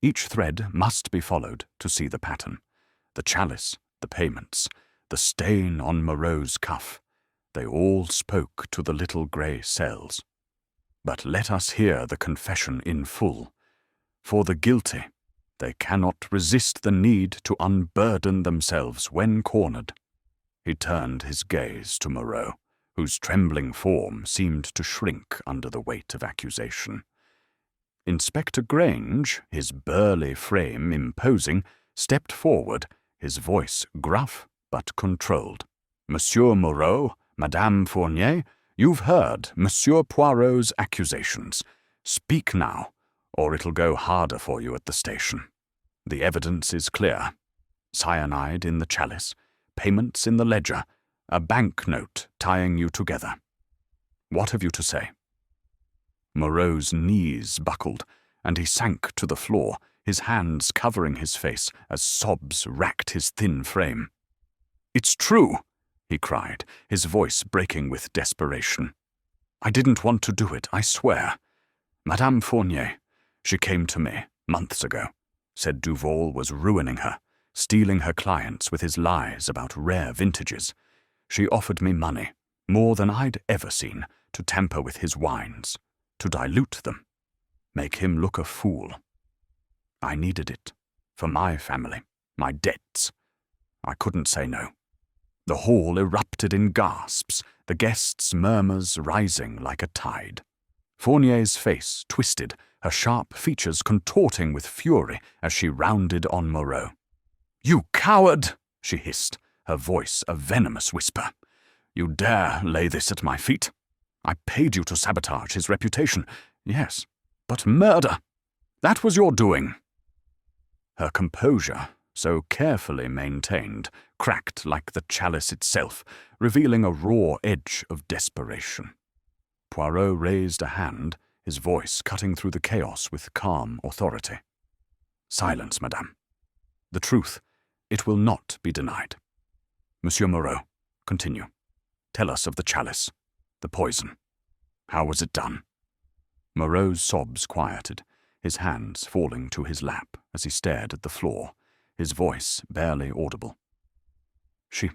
Each thread must be followed to see the pattern. The chalice, the payments, the stain on Moreau's cuff, they all spoke to the little grey cells. But let us hear the confession in full. For the guilty, they cannot resist the need to unburden themselves when cornered." He turned his gaze to Moreau, whose trembling form seemed to shrink under the weight of accusation. Inspector Grange, his burly frame imposing, stepped forward, his voice gruff but controlled. "Monsieur Moreau, Madame Fournier, you've heard Monsieur Poirot's accusations. Speak now, or it'll go harder for you at the station. The evidence is clear. Cyanide in the chalice, payments in the ledger, a banknote tying you together. What have you to say?" Moreau's knees buckled, and he sank to the floor, his hands covering his face as sobs racked his thin frame. "It's true," he cried, his voice breaking with desperation. "I didn't want to do it, I swear. Madame Fournier, she came to me months ago, said Duval was ruining her, stealing her clients with his lies about rare vintages. She offered me money, more than I'd ever seen, to tamper with his wines, to dilute them, make him look a fool. I needed it, for my family, my debts. I couldn't say no. The hall erupted in gasps, the guests' murmurs rising like a tide. Fournier's face twisted, her sharp features contorting with fury as she rounded on Moreau. "You coward!" she hissed, her voice a venomous whisper. "You dare lay this at my feet? I paid you to sabotage his reputation. Yes, but murder! That was your doing." Her composure, so carefully maintained, cracked like the chalice itself, revealing a raw edge of desperation. Poirot raised a hand, his voice cutting through the chaos with calm authority. "Silence, madame. The truth, it will not be denied. Monsieur Moreau, continue. Tell us of the chalice, the poison. How was it done?" Moreau's sobs quieted, his hands falling to his lap as he stared at the floor, his voice barely audible. She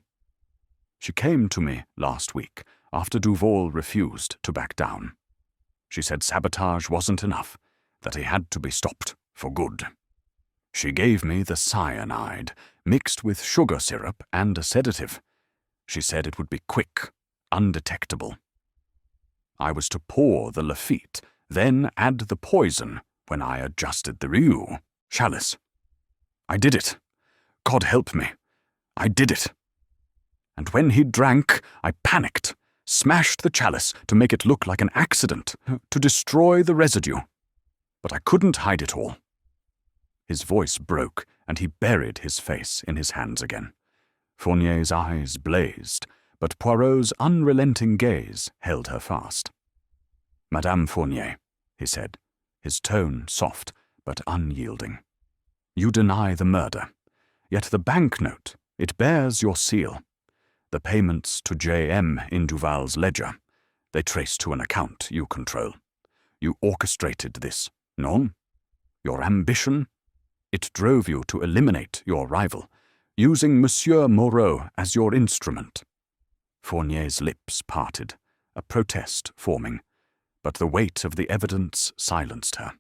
came to me last week, after Duval refused to back down. She said sabotage wasn't enough, that he had to be stopped for good. She gave me the cyanide, mixed with sugar syrup and a sedative. She said it would be quick, undetectable. I was to pour the Lafitte, then add the poison when I adjusted the Rue, chalice. I did it. God help me. I did it. And when he drank, I panicked, smashed the chalice to make it look like an accident, to destroy the residue. But I couldn't hide it all. His voice broke, and he buried his face in his hands again. Fournier's eyes blazed, but Poirot's unrelenting gaze held her fast. "Madame Fournier," he said, his tone soft but unyielding. "You deny the murder, yet the banknote, it bears your seal. The payments to J.M. in Duval's ledger, they trace to an account you control. You orchestrated this, non? Your ambition? It drove you to eliminate your rival, using Monsieur Moreau as your instrument." Fournier's lips parted, a protest forming, but the weight of the evidence silenced her.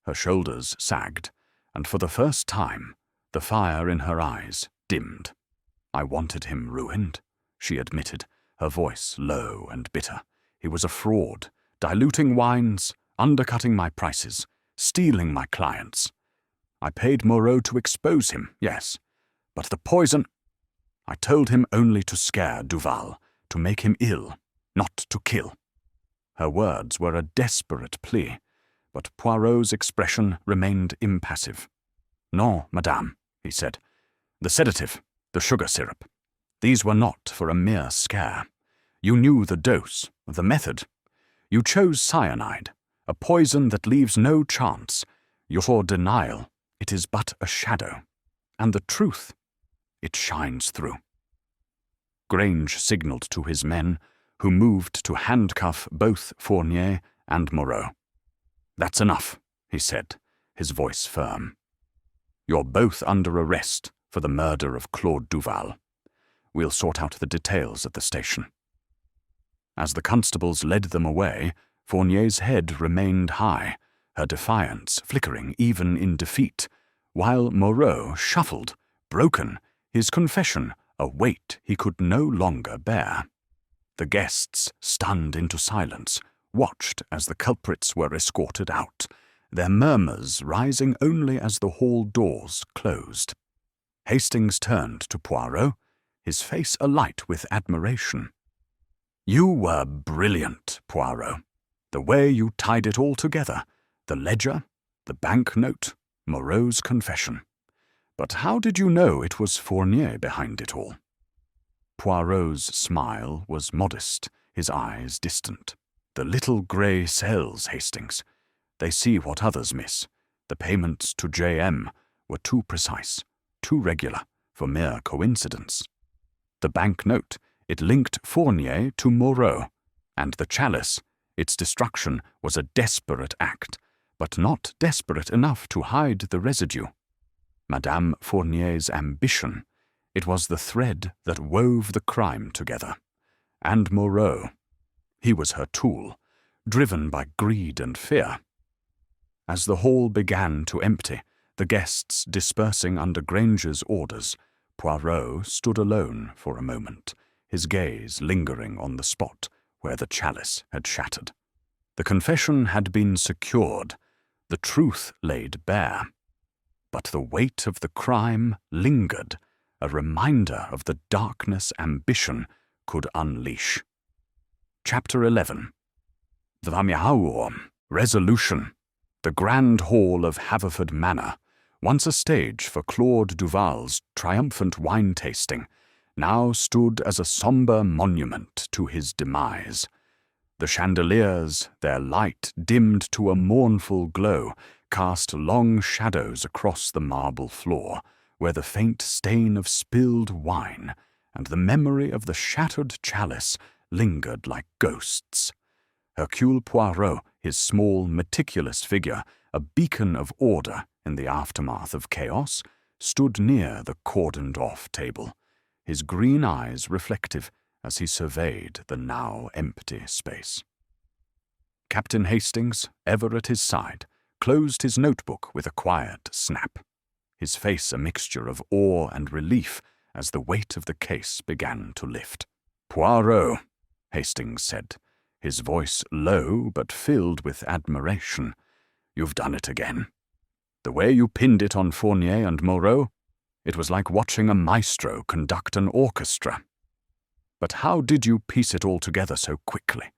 Her shoulders sagged, and for the first time, The fire in her eyes dimmed. I wanted him ruined, she admitted, her voice low and bitter. He was a fraud, diluting wines, undercutting my prices, stealing my clients. I paid Moreau to expose him, yes, but the poison— I told him only to scare Duval, to make him ill, not to kill. Her words were a desperate plea, but Poirot's expression remained impassive. "Non, madame," he said. "The sedative, the sugar syrup. These were not for a mere scare. You knew the dose, the method. You chose cyanide, a poison that leaves no chance. Your denial, it is but a shadow. And the truth, it shines through." Grange signalled to his men, who moved to handcuff both Fournier and Moreau. "That's enough," he said, his voice firm. "You're both under arrest for the murder of Claude Duval. We'll sort out the details at the station." As the constables led them away, Fournier's head remained high, her defiance flickering even in defeat, while Moreau shuffled, broken, his confession a weight he could no longer bear. The guests, stunned into silence, watched as the culprits were escorted out, their murmurs rising only as the hall doors closed. Hastings turned to Poirot, his face alight with admiration. "You were brilliant, Poirot. The way you tied it all together, the ledger, the banknote, Moreau's confession. But how did you know it was Fournier behind it all?" Poirot's smile was modest, his eyes distant. "The little grey cells, Hastings. They see what others miss. The payments to J.M. were too precise, too regular, for mere coincidence. The banknote, it linked Fournier to Moreau, and the chalice, its destruction was a desperate act, but not desperate enough to hide the residue. Madame Fournier's ambition, it was the thread that wove the crime together. And Moreau, he was her tool, driven by greed and fear." As the hall began to empty, the guests dispersing under Granger's orders, Poirot stood alone for a moment, his gaze lingering on the spot where the chalice had shattered. The confession had been secured, the truth laid bare. But the weight of the crime lingered, a reminder of the darkness ambition could unleash. Chapter 11. The Resolution. The grand hall of Haverford Manor, once a stage for Claude Duval's triumphant wine-tasting, now stood as a sombre monument to his demise. The chandeliers, their light dimmed to a mournful glow, cast long shadows across the marble floor, where the faint stain of spilled wine and the memory of the shattered chalice lingered like ghosts. Hercule Poirot, his small, meticulous figure, a beacon of order in the aftermath of chaos, stood near the cordoned-off table, his green eyes reflective as he surveyed the now empty space. Captain Hastings, ever at his side, closed his notebook with a quiet snap, his face a mixture of awe and relief as the weight of the case began to lift. "Poirot," Hastings said, his voice low but filled with admiration, "you've done it again. The way you pinned it on Fournier and Moreau, it was like watching a maestro conduct an orchestra. But how did you piece it all together so quickly?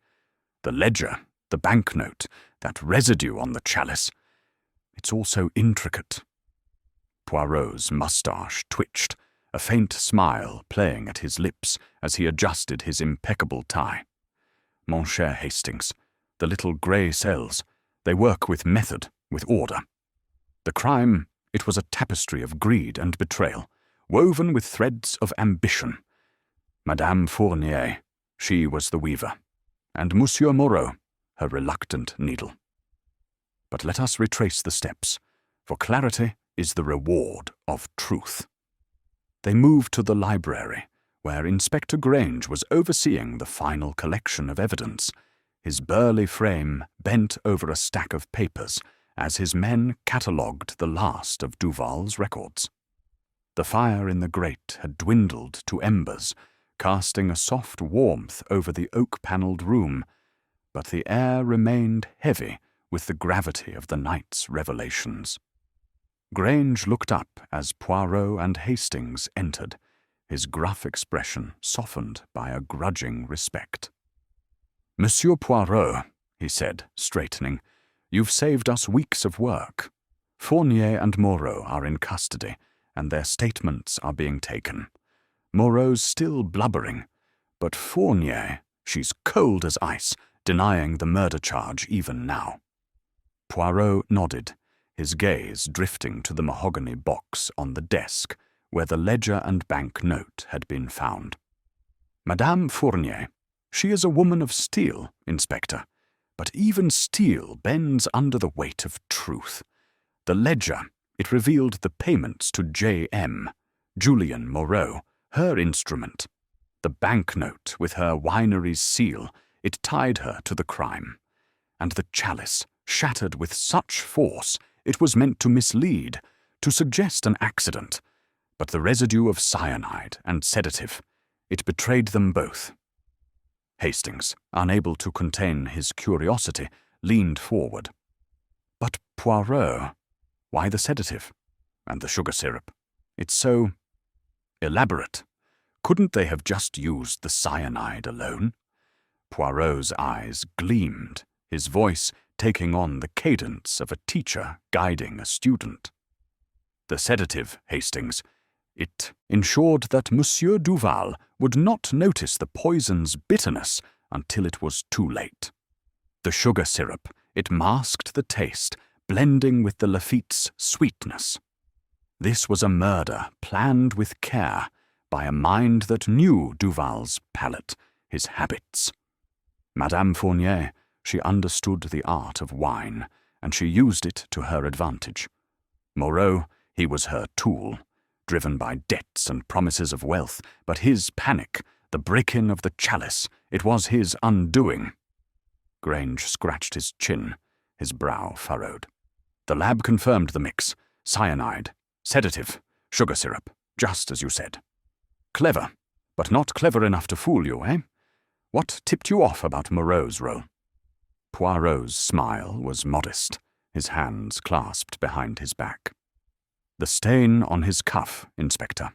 The ledger, the banknote, that residue on the chalice. It's all so intricate." Poirot's moustache twitched, a faint smile playing at his lips as he adjusted his impeccable tie. "Mon cher Hastings, the little grey cells, they work with method, with order. The crime, it was a tapestry of greed and betrayal, woven with threads of ambition. Madame Fournier, she was the weaver, and Monsieur Moreau, her reluctant needle. But let us retrace the steps, for clarity is the reward of truth." They moved to the library, where Inspector Grange was overseeing the final collection of evidence, his burly frame bent over a stack of papers as his men catalogued the last of Duval's records. The fire in the grate had dwindled to embers, casting a soft warmth over the oak-panelled room, but the air remained heavy with the gravity of the night's revelations. Grange looked up as Poirot and Hastings entered, his gruff expression softened by a grudging respect. "Monsieur Poirot," he said, straightening, "you've saved us weeks of work. Fournier and Moreau are in custody, and their statements are being taken. Moreau's still blubbering, but Fournier, she's cold as ice, denying the murder charge even now." Poirot nodded, his gaze drifting to the mahogany box on the desk where the ledger and bank note had been found. "Madame Fournier, she is a woman of steel, Inspector, but even steel bends under the weight of truth. The ledger, it revealed the payments to J.M., Julian Moreau, her instrument. The banknote with her winery's seal, it tied her to the crime. And the chalice, shattered with such force, it was meant to mislead, to suggest an accident. But the residue of cyanide and sedative, it betrayed them both." Hastings, unable to contain his curiosity, leaned forward. "But Poirot, why the sedative? And the sugar syrup? It's so elaborate. Couldn't they have just used the cyanide alone?" Poirot's eyes gleamed, his voice taking on the cadence of a teacher guiding a student. "The sedative, Hastings, it ensured that Monsieur Duval would not notice the poison's bitterness until it was too late. The sugar syrup, it masked the taste, blending with the Lafitte's sweetness. This was a murder planned with care by a mind that knew Duval's palate, his habits. Madame Fournier, she understood the art of wine, and she used it to her advantage. Moreau, he was her tool, driven by debts and promises of wealth, but his panic, the break-in of the chalice, it was his undoing." Grange scratched his chin, his brow furrowed. "The lab confirmed the mix. Cyanide, sedative, sugar syrup, just as you said. Clever, but not clever enough to fool you, eh? What tipped you off about Moreau's role?" Poirot's smile was modest, his hands clasped behind his back. "The stain on his cuff, Inspector.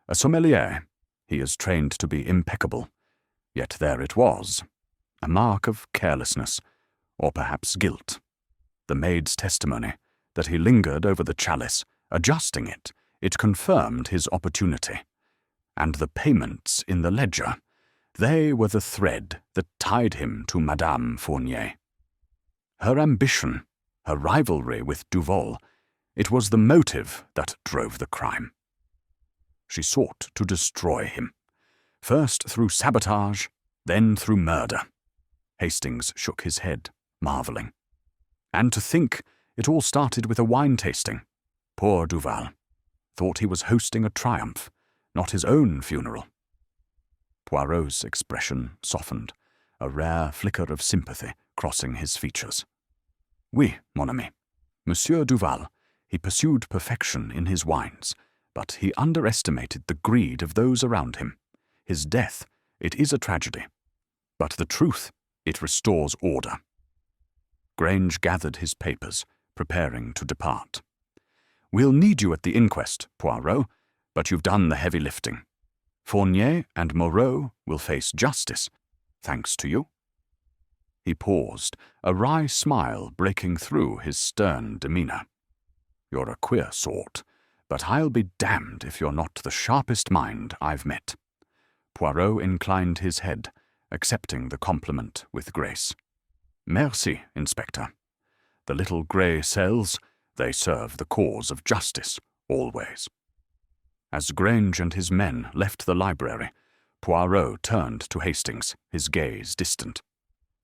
A sommelier, he is trained to be impeccable, yet there it was, a mark of carelessness, or perhaps guilt. The maid's testimony, that he lingered over the chalice, adjusting it, it confirmed his opportunity. And the payments in the ledger, they were the thread that tied him to Madame Fournier. Her ambition, her rivalry with Duval, it was the motive that drove the crime. She sought to destroy him, first through sabotage, then through murder." Hastings shook his head, marveling. "And to think it all started with a wine tasting. Poor Duval. Thought he was hosting a triumph, not his own funeral." Poirot's expression softened, a rare flicker of sympathy crossing his features. "Oui, mon ami. Monsieur Duval, he pursued perfection in his wines, but he underestimated the greed of those around him. His death, it is a tragedy. But the truth, it restores order." Grange gathered his papers, preparing to depart. "We'll need you at the inquest, Poirot, but you've done the heavy lifting. Fournier and Moreau will face justice, thanks to you." He paused, a wry smile breaking through his stern demeanor. "You're a queer sort, but I'll be damned if you're not the sharpest mind I've met." Poirot inclined his head, accepting the compliment with grace. "Merci, Inspector. The little grey cells, they serve the cause of justice, always." As Grange and his men left the library, Poirot turned to Hastings, his gaze distant.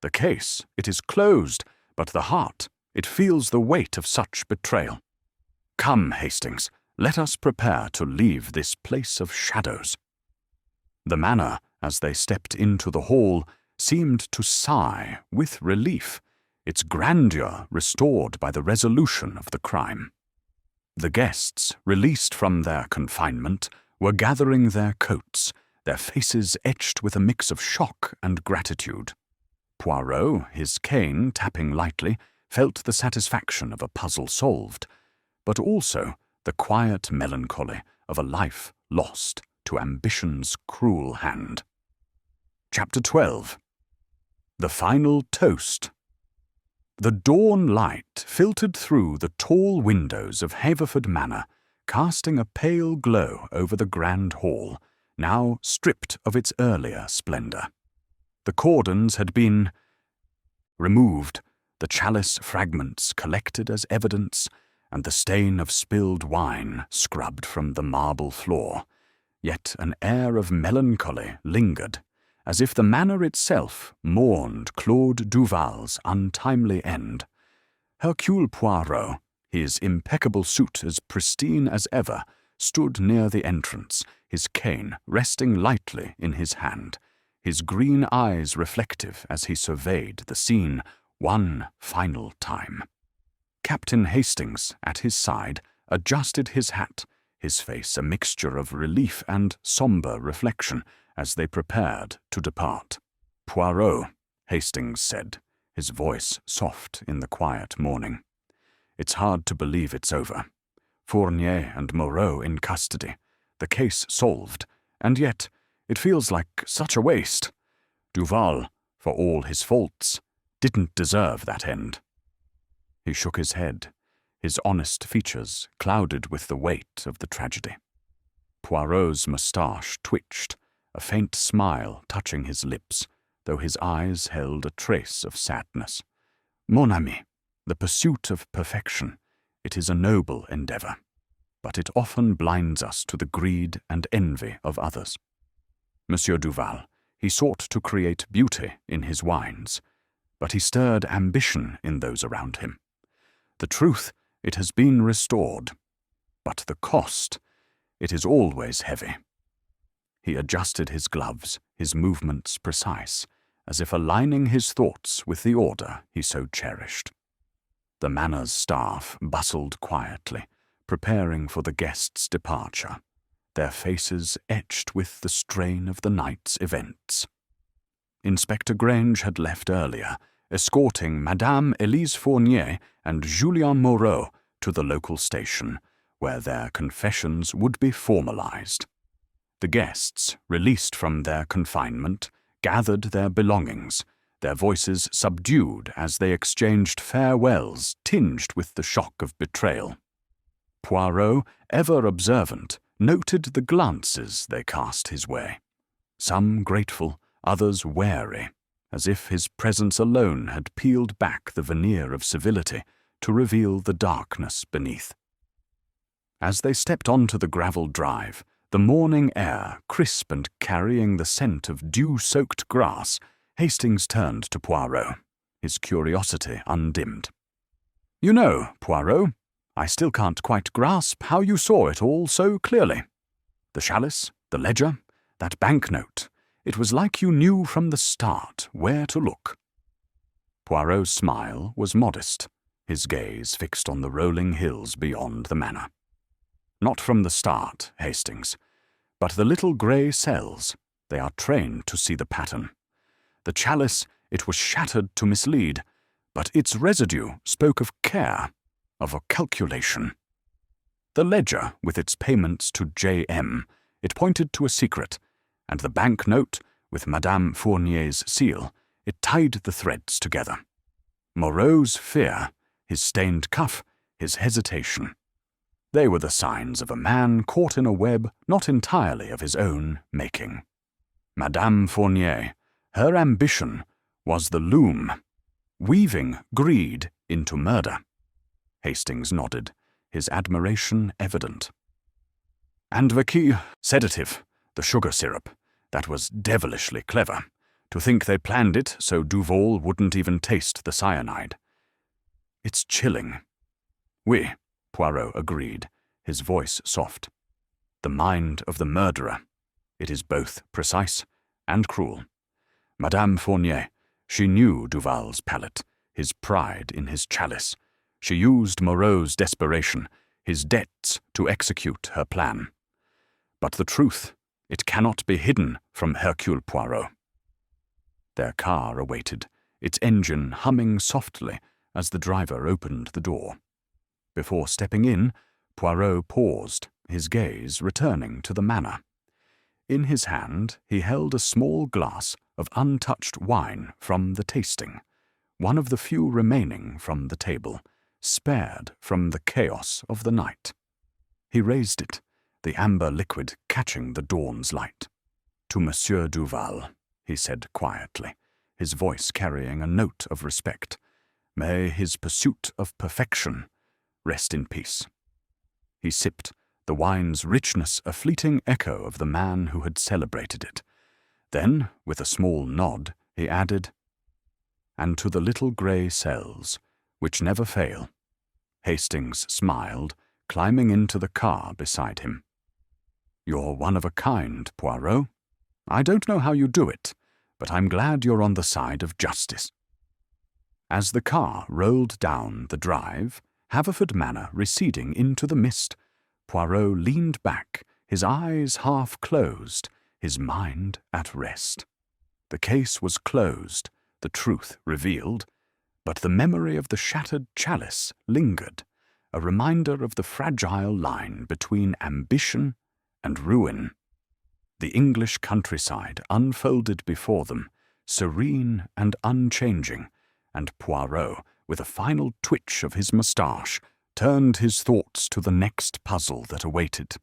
"The case, it is closed, but the heart, it feels the weight of such betrayal. Come, Hastings, let us prepare to leave this place of shadows." The manor, as they stepped into the hall, seemed to sigh with relief, its grandeur restored by the resolution of the crime. The guests, released from their confinement, were gathering their coats, their faces etched with a mix of shock and gratitude. Poirot, his cane tapping lightly, felt the satisfaction of a puzzle solved, but also the quiet melancholy of a life lost to ambition's cruel hand. Chapter 12. The Final Toast. The dawn light filtered through the tall windows of Haverford Manor, casting a pale glow over the grand hall, now stripped of its earlier splendour. The cordons had been removed, the chalice fragments collected as evidence, and the stain of spilled wine scrubbed from the marble floor. Yet an air of melancholy lingered, as if the manor itself mourned Claude Duval's untimely end. Hercule Poirot, his impeccable suit as pristine as ever, stood near the entrance, his cane resting lightly in his hand, his green eyes reflective as he surveyed the scene one final time. Captain Hastings, at his side, adjusted his hat, his face a mixture of relief and sombre reflection, as they prepared to depart. "Poirot," Hastings said, his voice soft in the quiet morning. "It's hard to believe it's over. Fournier and Moreau in custody, the case solved, and yet it feels like such a waste. Duval, for all his faults, didn't deserve that end." He shook his head, his honest features clouded with the weight of the tragedy. Poirot's moustache twitched, a faint smile touching his lips, though his eyes held a trace of sadness. "Mon ami, the pursuit of perfection, it is a noble endeavour, but it often blinds us to the greed and envy of others. Monsieur Duval, he sought to create beauty in his wines, but he stirred ambition in those around him. The truth, it has been restored, but the cost, it is always heavy." He adjusted his gloves, his movements precise, as if aligning his thoughts with the order he so cherished. The manor's staff bustled quietly, preparing for the guests' departure, their faces etched with the strain of the night's events. Inspector Grange had left earlier, escorting Madame Elise Fournier and Julien Moreau to the local station, where their confessions would be formalized. The guests, released from their confinement, gathered their belongings, their voices subdued as they exchanged farewells tinged with the shock of betrayal. Poirot, ever observant, noted the glances they cast his way, some grateful, others wary, as if his presence alone had peeled back the veneer of civility to reveal the darkness beneath. As they stepped onto the gravel drive, the morning air crisp and carrying the scent of dew-soaked grass, Hastings turned to Poirot, his curiosity undimmed. "You know, Poirot, I still can't quite grasp how you saw it all so clearly. The chalice, the ledger, that banknote, it was like you knew from the start where to look." Poirot's smile was modest, his gaze fixed on the rolling hills beyond the manor. "Not from the start, Hastings, but the little grey cells, they are trained to see the pattern. The chalice, it was shattered to mislead, but its residue spoke of care, of a calculation. The ledger, with its payments to J.M., it pointed to a secret, and the banknote, with Madame Fournier's seal, it tied the threads together. Moreau's fear, his stained cuff, his hesitation. They were the signs of a man caught in a web not entirely of his own making. Madame Fournier, her ambition was the loom, weaving greed into murder." Hastings nodded, his admiration evident. "And the key sedative, the sugar syrup, that was devilishly clever. To think they planned it so Duval wouldn't even taste the cyanide. It's chilling." "Oui," Poirot agreed, his voice soft. "The mind of the murderer. It is both precise and cruel. Madame Fournier, she knew Duval's palate, his pride in his chalice. She used Moreau's desperation, his debts to execute her plan. But the truth, it cannot be hidden from Hercule Poirot. Their car awaited, its engine humming softly as the driver opened the door. Before stepping in, Poirot paused, his gaze returning to the manor. In his hand he held a small glass of untouched wine from the tasting, one of the few remaining from the table, spared from the chaos of the night. He raised it, the amber liquid catching the dawn's light. "To Monsieur Duval," he said quietly, his voice carrying a note of respect. "May his pursuit of perfection rest in peace." He sipped, the wine's richness a fleeting echo of the man who had celebrated it. Then, with a small nod, he added, "And to the little grey cells, which never fail." Hastings smiled, climbing into the car beside him. "You're one of a kind, Poirot. I don't know how you do it, but I'm glad you're on the side of justice." As the car rolled down the drive, Haverford Manor receding into the mist, Poirot leaned back, his eyes half closed, his mind at rest. The case was closed, the truth revealed, but the memory of the shattered chalice lingered, a reminder of the fragile line between ambition and ruin. The English countryside unfolded before them, serene and unchanging, and Poirot, with a final twitch of his moustache, turned his thoughts to the next puzzle that awaited.